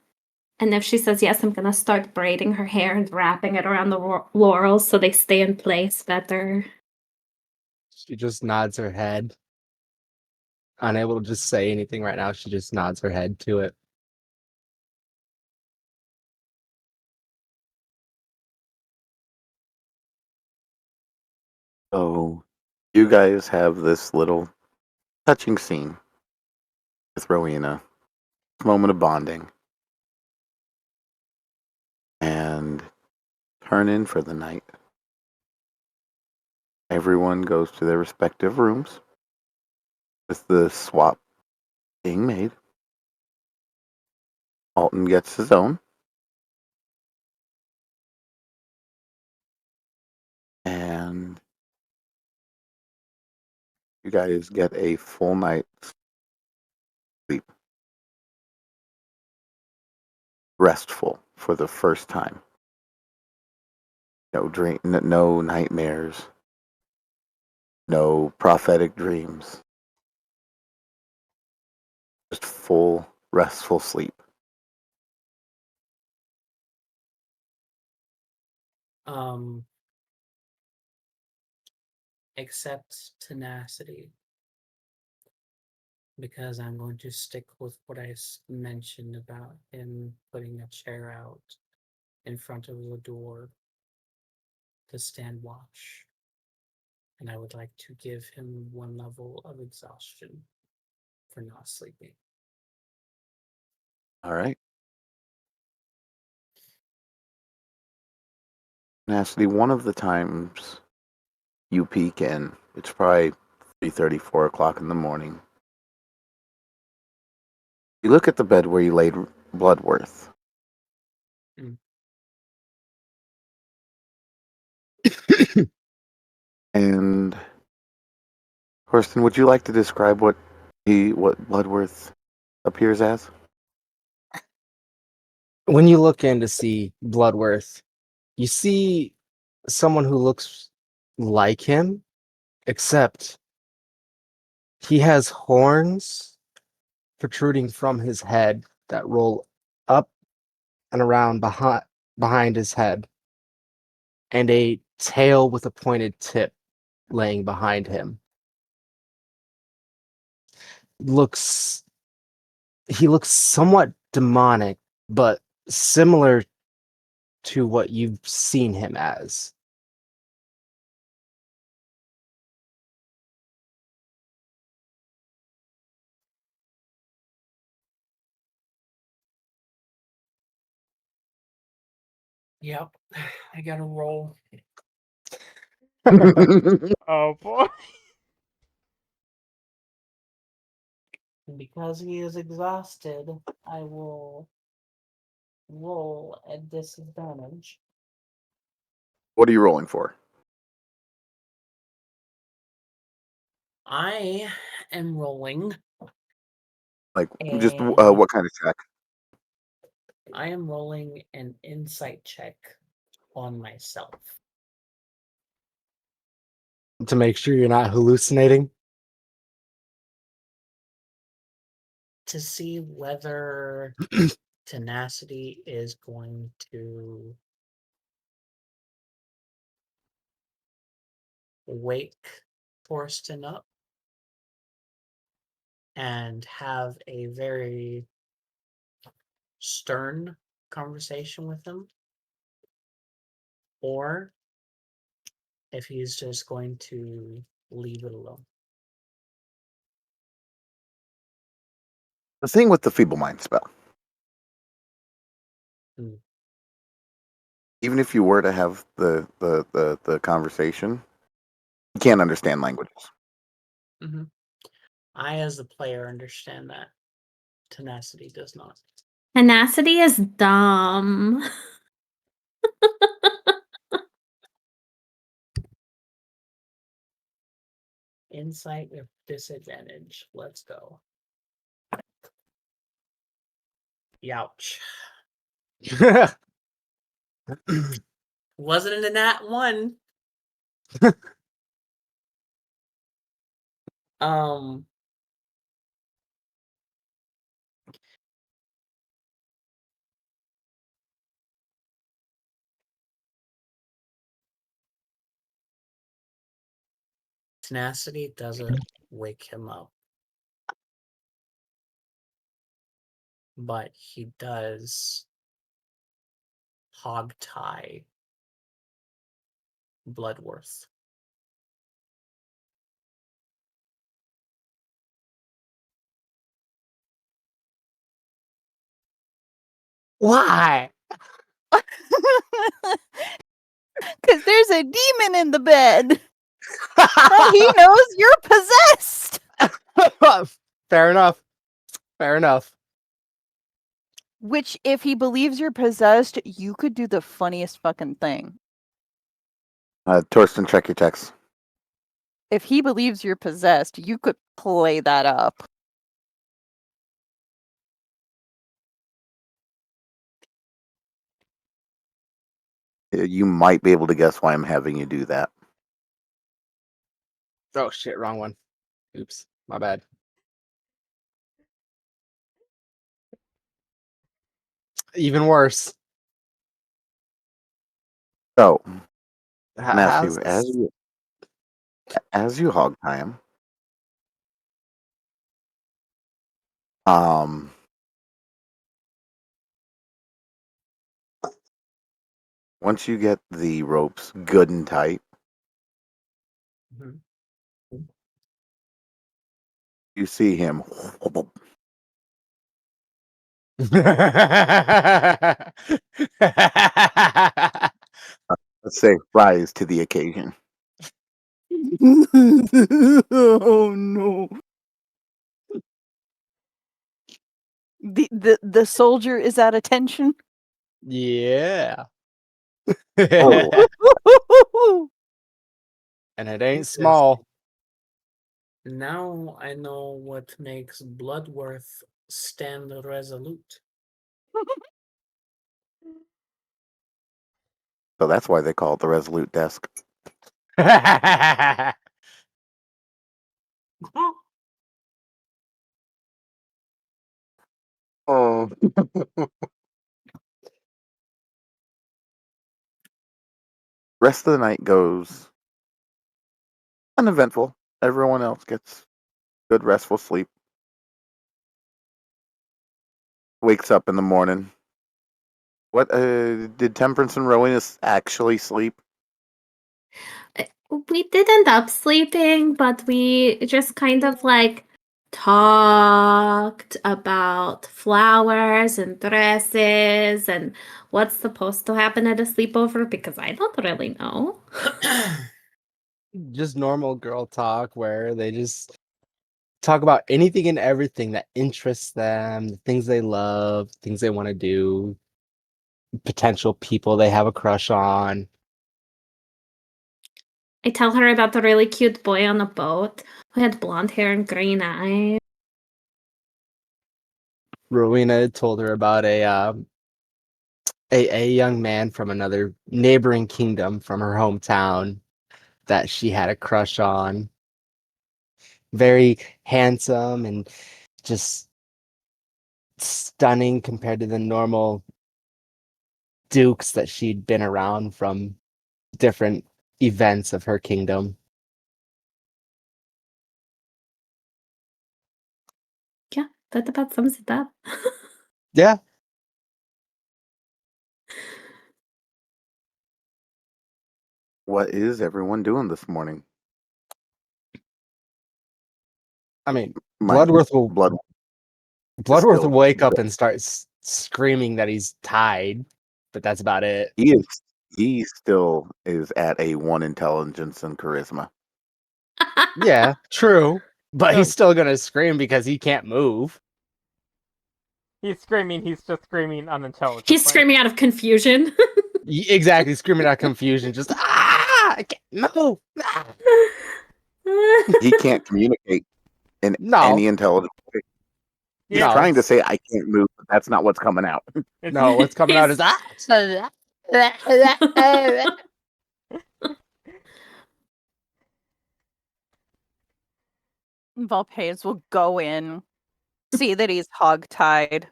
And if she says yes, I'm gonna start braiding her hair and wrapping it around the laurels so they stay in place better. She just nods her head. Unable to just say anything right now, she just nods her head to it. So you guys have this little touching scene with Rowena moment of bonding and turn in for the night. Everyone goes to their respective rooms with the swap being made. Alton gets his own. And you guys get a full night's sleep. Restful for the first time. No nightmares, no prophetic dreams. Just full, restful sleep. Um, except tenacity, because I'm going to stick with what I mentioned about him putting a chair out in front of the door to stand watch. And I would like to give him 1 level of exhaustion for not sleeping. All right. Tenacity, one of the times you peek in, it's probably 3:30, 4 o'clock in the morning. You look at the bed where you laid Bloodworth. Mm. And Horston, would you like to describe what Bloodworth appears as? When you look in to see Bloodworth, you see someone who looks like him, except he has horns protruding from his head that roll up and around behind his head, and a tail with a pointed tip laying behind him. Looks He looks somewhat demonic, but similar to what you've seen him as. Yep, I gotta roll. Oh boy. Because he is exhausted, I will roll at disadvantage. What are you rolling for? I am rolling. Like, just And what kind of check? I am rolling an insight check on myself To make sure you're not hallucinating. to see whether tenacity is going to wake Thorsten up and have a very stern conversation with him, or if he's just going to leave it alone. The thing with the feeble mind spell, Hmm. even if you were to have the conversation, you can't understand languages. Mm-hmm. I, as the player, understand that. Tenacity does not. Tenacity is dumb. Insight with disadvantage. Let's go. Youch. Wasn't in that one. Um. Tenacity doesn't wake him up, but he does hog tie Bloodworth. Why? Because there's a demon in the bed. And he knows you're possessed. Fair enough. Fair enough. Which, if he believes you're possessed, you could do the funniest fucking thing. Torsten, check your text. If he believes you're possessed, you could play that up. You might be able to guess why I'm having you do that. Oh shit, wrong one. Oops, my bad. Even worse. So, How's Matthew, this? as you hog tie him, um, once you get the ropes good and tight, Mhm. you see him. Let's say rise to the occasion. Oh no. The soldier is at attention. Yeah. Oh. And it ain't Interesting. small. Now I know what makes Bloodworth stand resolute. So that's why they call it the Resolute Desk. Oh. Rest of the night goes uneventful. Everyone else gets good restful sleep. Wakes up in the morning. What did Temperance and Rowena actually sleep? We did end up sleeping, but we just kind of like talked about flowers and dresses and what's supposed to happen at a sleepover because I don't really know. Just normal girl talk where they just talk about anything and everything that interests them, the things they love, things they want to do, potential people they have a crush on. I tell her about the really cute boy on the boat who had blonde hair and green eyes. Rowena told her about a young man from another neighboring kingdom from her hometown that she had a crush on. Very handsome and just stunning compared to the normal dukes that she'd been around from different events of her kingdom. Yeah, that about sums it up. Yeah. What is everyone doing this morning? I mean, Mind you, Bloodworth will still wake up and start screaming that he's tied, but that's about it. he still is at a 1 intelligence and charisma. Yeah, true. But So he's still gonna scream because he can't move. he's screaming. He's just screaming unintelligently. He's screaming out of confusion. Exactly, screaming out confusion, just I can't move. Ah! He can't communicate in No, any intelligent way. He's Yeah, no, trying to say I can't move, but that's not what's coming out. it's, no. What's coming out is Valpes will go in, see that he's hog-tied.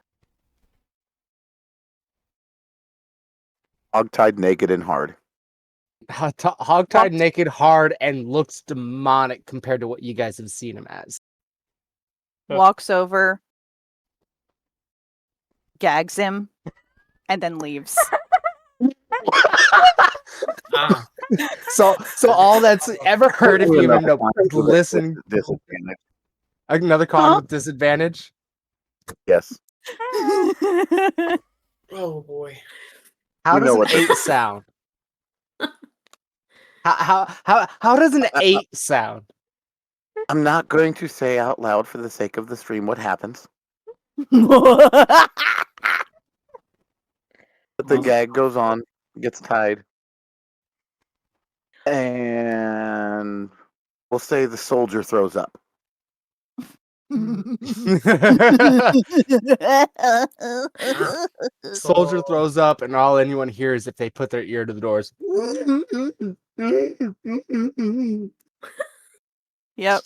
Hogtied, naked, and hard. hogtied, naked, hard, and looks demonic compared to what you guys have seen him as. Walks over, gags him, and then leaves. Ah, So all that's ever heard if you Another even know con with a listen. disadvantage. Another con Huh? with disadvantage. Yes. Oh boy. How You does know an what? 8 sound? How does an 8 sound? I'm not going to say out loud for the sake of the stream what happens, but the Mom, gag goes on, gets tied, and we'll say the soldier throws up. Soldier Oh, throws up, and all anyone hears if they put their ear to the doors. Yep.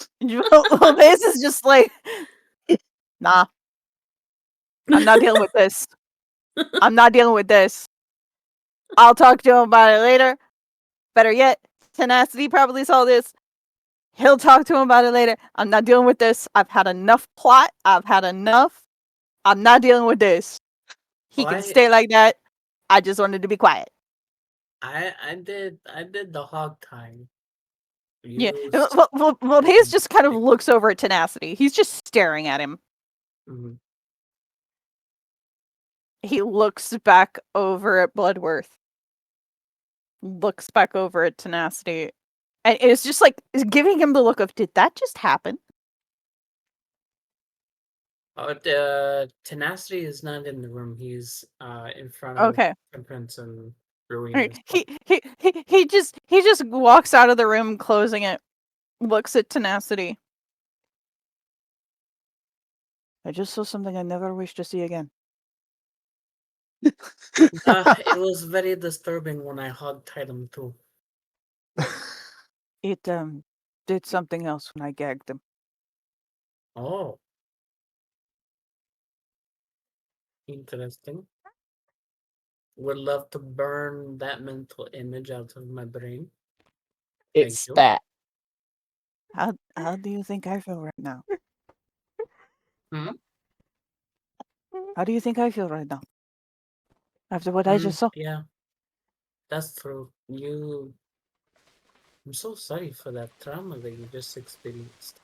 Well, Mace is just like, nah, I'm not dealing with this. I'm not dealing with this. I'll talk to him about it later. Better yet, Tenacity probably saw this. He'll talk to him about it later. I'm not dealing with this. I've had enough plot. I've had enough. I'm not dealing with this. He can Why? stay like that. I just wanted to be quiet. I did the hog time. Yeah. Used Well, Hayes just kind of looks over at Tenacity. He's just staring at him. Mhm. He looks back over at Bloodworth. Looks back over at Tenacity. And it's just like it's giving him the look of, did that just happen? Tenacity is not in the room. He's in front of Okay. Temperance and Rowena. Right. He just walks out of the room, closing it, looks at Tenacity. I just saw something I never wish to see again. It was very disturbing when I hog tied him too. It did something else when I gagged him. Oh, interesting. Would love to burn that mental image out of my brain. It's you. that. How do you think I feel right now? Hmm? How do you think I feel right now? After what I just saw. Yeah, that's true. I'm so sorry for that trauma that you just experienced.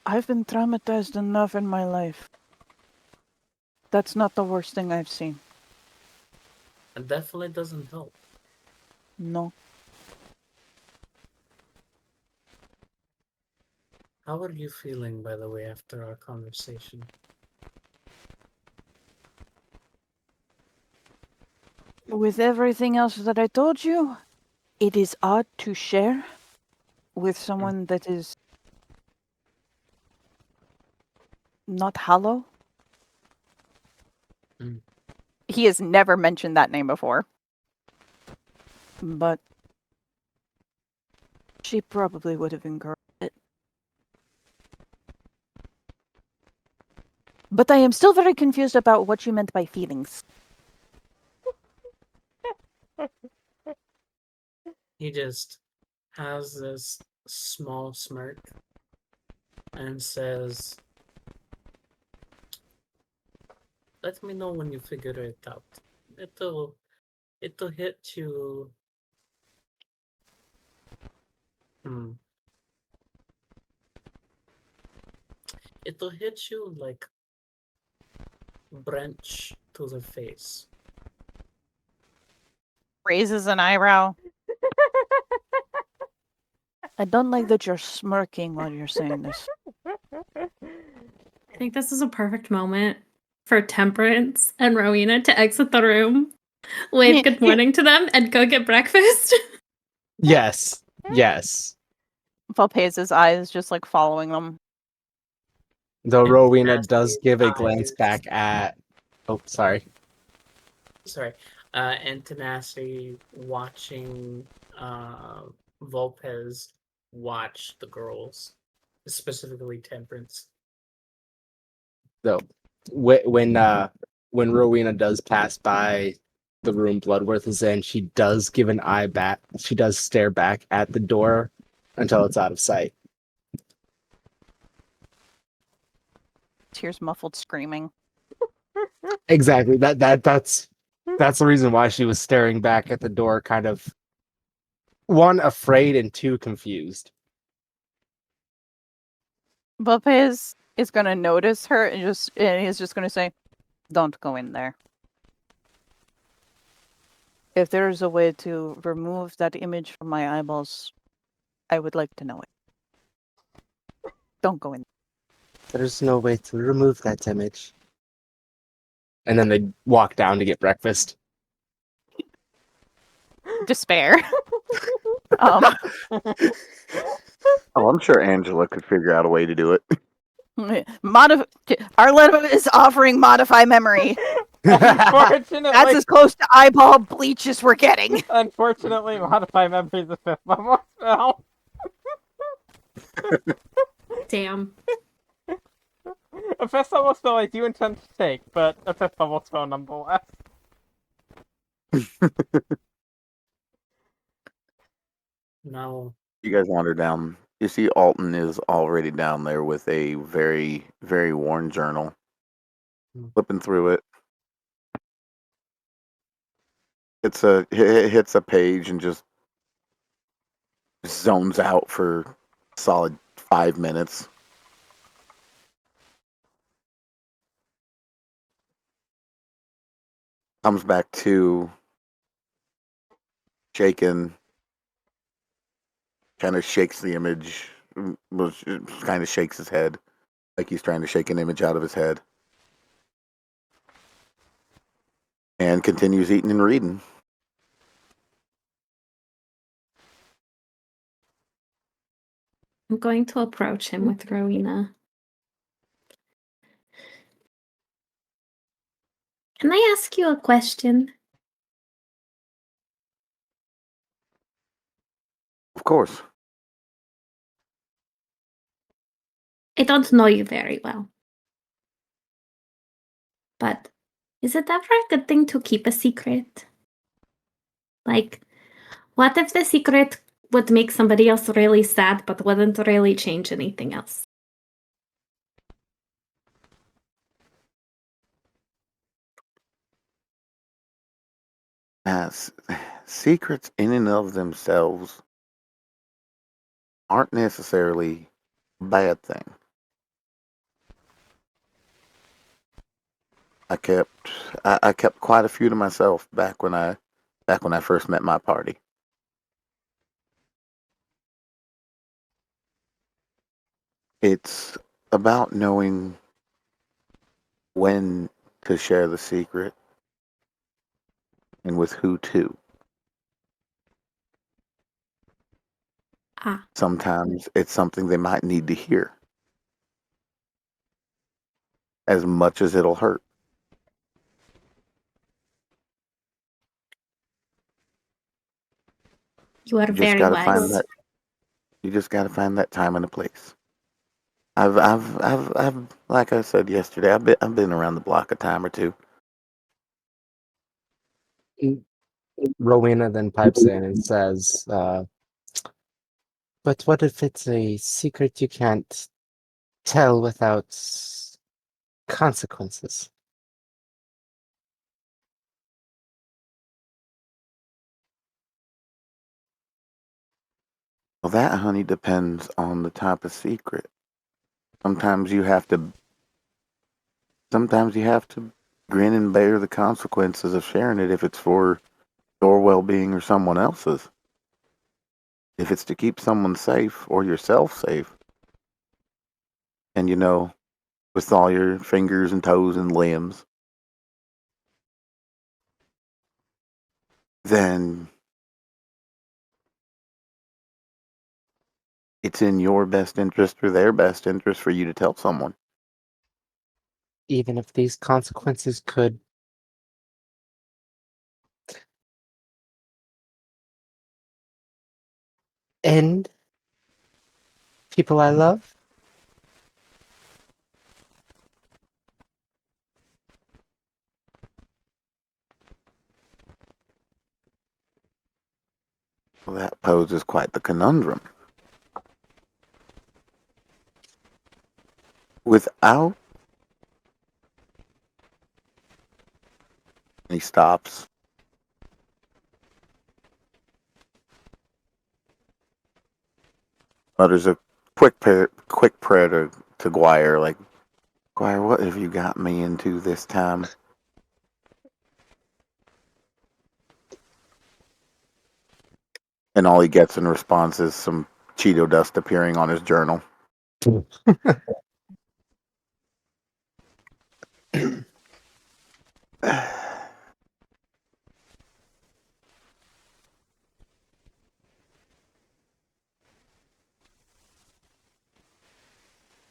I've been traumatized enough in my life. That's not the worst thing I've seen. It definitely doesn't help. No. How are you feeling, by the way, after our conversation? With everything else that I told you, it is odd to share with someone that is not hollow. He has never mentioned that name before. But she probably would have encouraged it. But I am still very confused about what you meant by feelings. He just has this small smirk and says, "Let me know when you figure it out. It'll hit you." It'll hit you like branch to the face. Raises an eyebrow. I don't like that you're smirking while you're saying this. I think this is a perfect moment for Temperance and Rowena to exit the room, wave good morning to them, and go get breakfast. Yes. Yes. Valpeza's eyes just like following them. Though And Rowena does Tenacity's give a glance eyes- back at. Oh, sorry. Sorry. And Tenacity watching Volpez watch the girls, specifically Temperance. Though, when Rowena does pass by the room Bloodworth is in, she does give an eye back. She does stare back at the door until it's out of sight. Tears muffled screaming. Exactly. That's the reason why she was staring back at the door, kind of one afraid and two confused. Valpez is gonna notice her and he's just gonna say, "Don't go in there." If there is a way to remove that image from my eyeballs, I would like to know it. Don't go in. There's no way to remove that image. And then they walk down to get breakfast. Despair. um, Oh, I'm sure Angela could figure out a way to do it. Arletta is offering modify memory. Unfortunately, That's as close to eyeball bleach as we're getting. unfortunately, modify memory is a 5th level spell. Damn. A 5th level spell I do intend to take, but a 5th level spell nonetheless. Now, You guys wander down. You see Alton is already down there with a very, very worn journal. Flipping through it. It hits a page and just zones out for a solid 5 minutes. Comes back to shaken, kind of shakes the image, kind of shakes his head, like he's trying to shake an image out of his head. And continues eating and reading. I'm going to approach him with Rowena. Can I ask you a question? Of course. I don't know you very well. But is it ever a good thing to keep a secret? Like, what if the secret would make somebody else really sad but wouldn't really change anything else? Secrets in and of themselves aren't necessarily a bad thing. I kept quite a few to myself back when I first met my party. It's about knowing when to share the secret and with who too. Ah, Sometimes it's something they might need to hear, as much as it'll hurt. you are You just very gotta find wise. that. You just gotta find that time and a place. Like I said yesterday, I've been around the block a time or two. Rowena then pipes in and says, but what if it's a secret you can't tell without consequences? Well, that, honey, depends on the type of secret. Sometimes you have to. Sometimes you have to grin and bear the consequences of sharing it if it's for your well-being or someone else's. If it's to keep someone safe or yourself safe, and with all your fingers and toes and limbs, then it's in your best interest or their best interest for you to tell someone. Even if these consequences could end people I love? Well, that poses quite the conundrum. Without, he stops. Mutters a quick prayer to Guire, like, Guire, what have you got me into this time? And all he gets in response is some Cheeto dust appearing on his journal.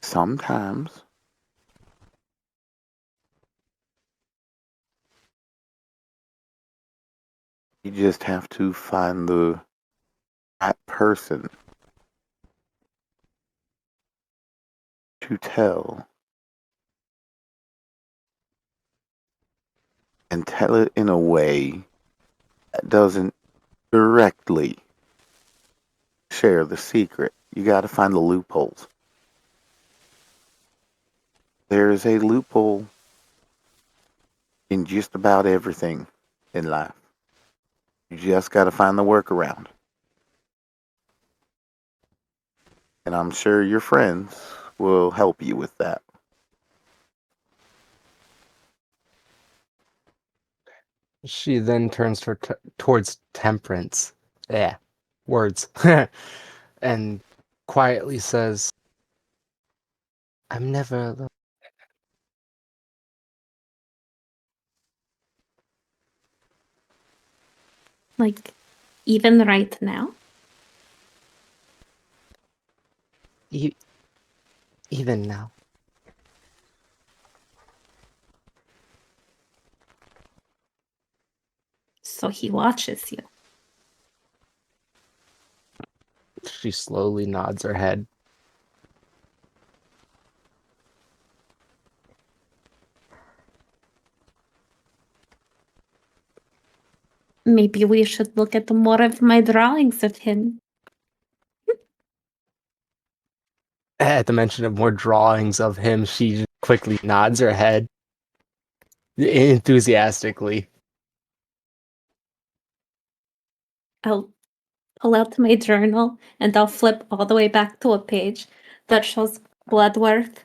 Sometimes you just have to find the right person to tell, and tell it in a way that doesn't directly share the secret. You got to find the loopholes. There's a loophole in just about everything in life. You just got to find the workaround. And I'm sure your friends will help you with that. She then turns towards Temperance. Yeah, words. And quietly says, I'm never alone. Like, even right now? Even now. So he watches you. She slowly nods her head. Maybe we should look at more of my drawings of him. At the mention of more drawings of him, she just quickly nods her head enthusiastically. I'll pull out my journal and I'll flip all the way back to a page that shows Bloodworth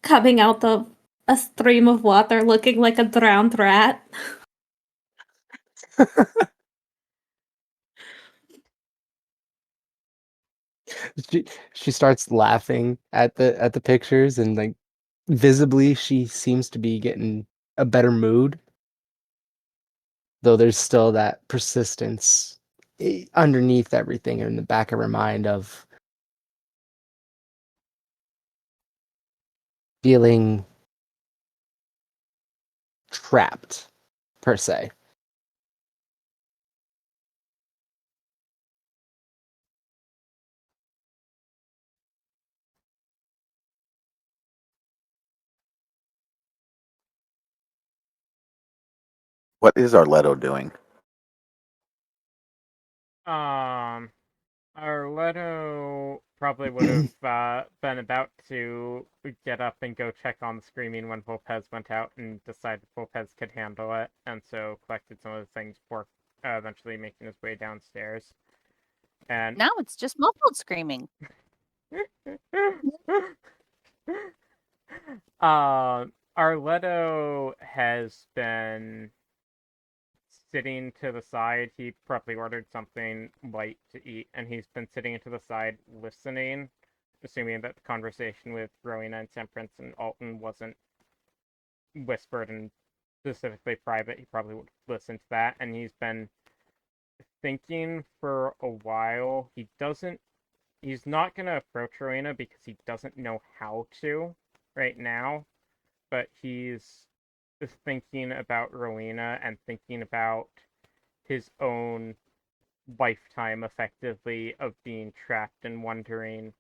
coming out of a stream of water looking like a drowned rat. She starts laughing at the pictures, and like visibly she seems to be getting a better mood, though there's still that persistence underneath everything in the back of her mind of feeling trapped, per se. What is Arletto doing? Arletto probably would have been about to get up and go check on the screaming when Volpez went out and decided Volpez could handle it, and so collected some of the things before eventually making his way downstairs. And Now it's just muffled screaming. Arletto has been sitting to the side. He probably ordered something light to eat, and he's been sitting to the side listening, assuming that the conversation with Rowena and Temperance and Alton wasn't whispered and specifically private. He probably would listen to that, and he's been thinking for a while. He's not going to approach Rowena because he doesn't know how to right now, but he's thinking about Rowena and thinking about his own lifetime effectively of being trapped and wondering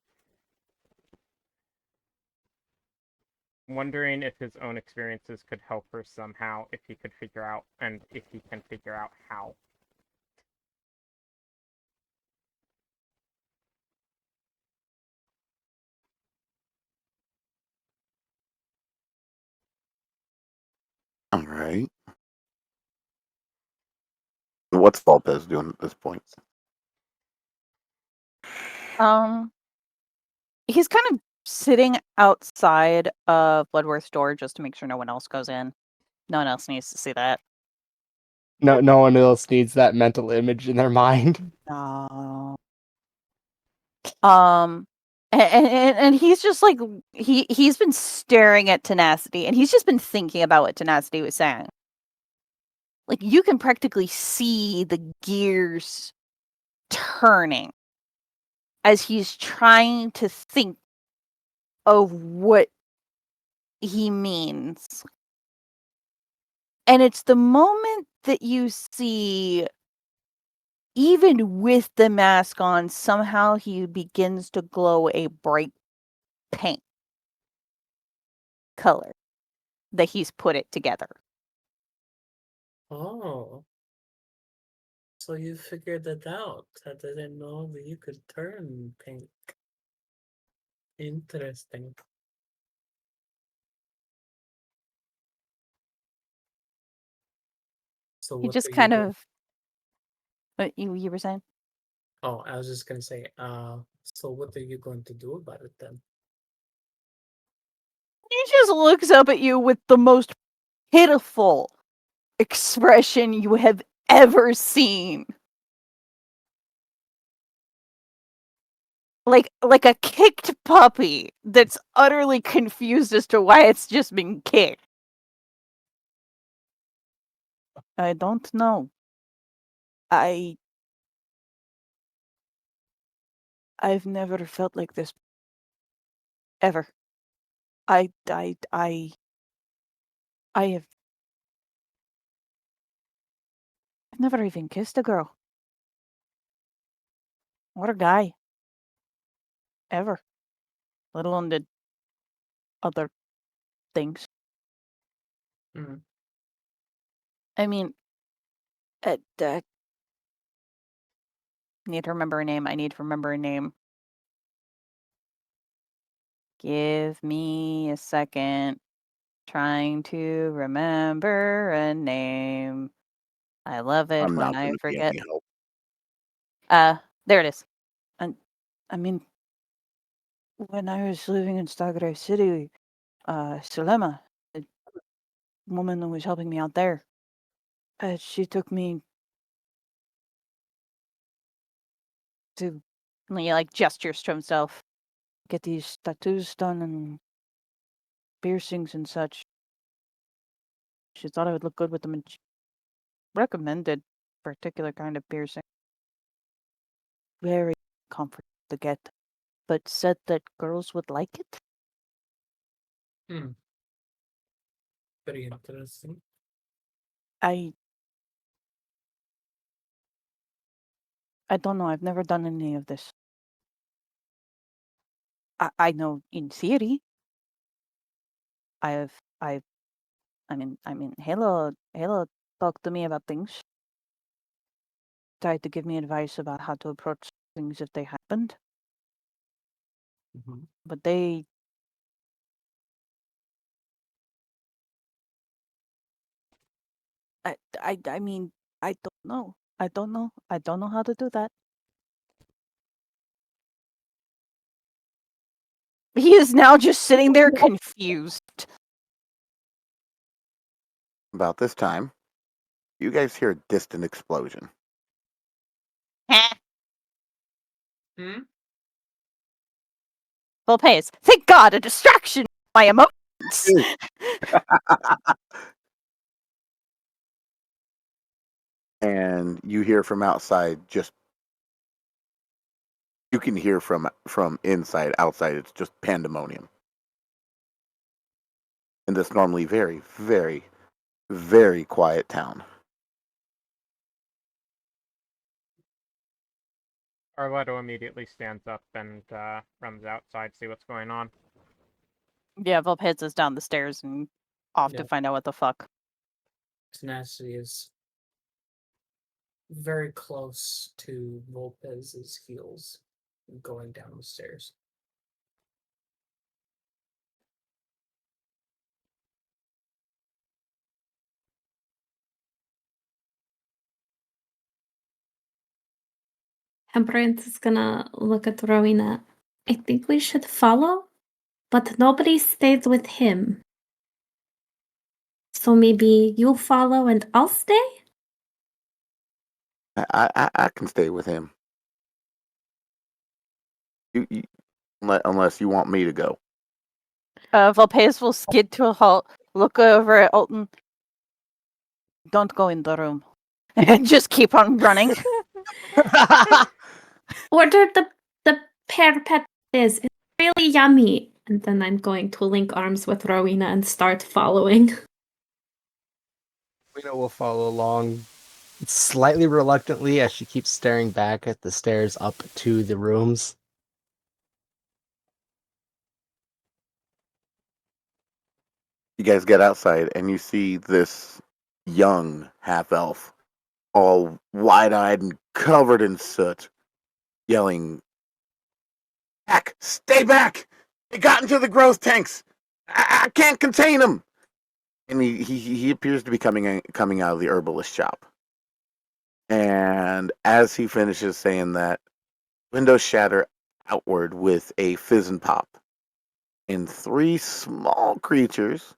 if his own experiences could help her somehow, if he could figure out, and if he can figure out how. All right. What's Volpez doing at this point? He's kind of sitting outside of Bloodworth's door just to make sure no one else goes in. No one else needs to see that. No one else needs that mental image in their mind. No. And he's just like he's been staring at Tenacity, and he's just been thinking about what Tenacity was saying. Like, you can practically see the gears turning as he's trying to think of what he means. And it's the moment that you see, even with the mask on, somehow he begins to glow a bright pink color that he's put it together. Oh. So you figured it out. I didn't know that you could turn pink. Interesting. So He what just are you kind going? of what you were saying? Oh, I was just gonna say, so what are you going to do about it then? He just looks up at you with the most pitiful expression you have ever seen. Like a kicked puppy that's utterly confused as to why it's just been kicked. I don't know. I've never felt like this ever. I have I've never even kissed a girl or a guy ever, let alone did other things. Mm. I mean, need to remember a name. I need to remember a name. Give me a second. Trying to remember a name. I love it I'm when not I going to be forget. any help. There it is. And I mean, when I was living in Stargrave City, Sulema, the woman who was helping me out there, she took me to And he like gestures to himself. get these tattoos done and piercings and such. She thought I would look good with them, and she recommended a particular kind of piercing. Very comfortable to get, but said that girls would like it. Hmm. Very interesting. I don't know. I've never done any of this. I know in theory. I've I mean, Halo talked to me about things. Tried to give me advice about how to approach things if they happened, Mm-hmm. but they I mean, I don't know. I don't know. I don't know how to do that. He is now just sitting there confused. About this time, you guys hear a distant explosion. Hmm? Volpez, thank God, a distraction from my emotions. And you hear from outside, just you can hear from inside outside, it's just pandemonium in this normally very, very, very quiet town. Arletto immediately stands up and runs outside to see what's going on. Yeah, Volpez is down the stairs and off to Yeah. find out what the fuck. Tenacity is very close to Volpez's heels going down the stairs. Temperance is gonna look at Rowena. I think we should follow, but nobody stays with him. So maybe you follow and I'll stay? I can stay with him. You, unless you want me to go. Volpez will skid to a halt, look over at Alton. Don't go in the room. And just keep on running. Order the pear pet is. It's really yummy. And then I'm going to link arms with Rowena and start following. Rowena will follow along slightly reluctantly as she keeps staring back at the stairs up to the rooms. You guys get outside and you see this young half elf, all wide eyed and covered in soot, yelling, "Back! Stay back! They got into the growth tanks! I can't contain them!" And he appears to be coming out of the herbalist shop. And as he finishes saying that, windows shatter outward with a fizz and pop. And three small creatures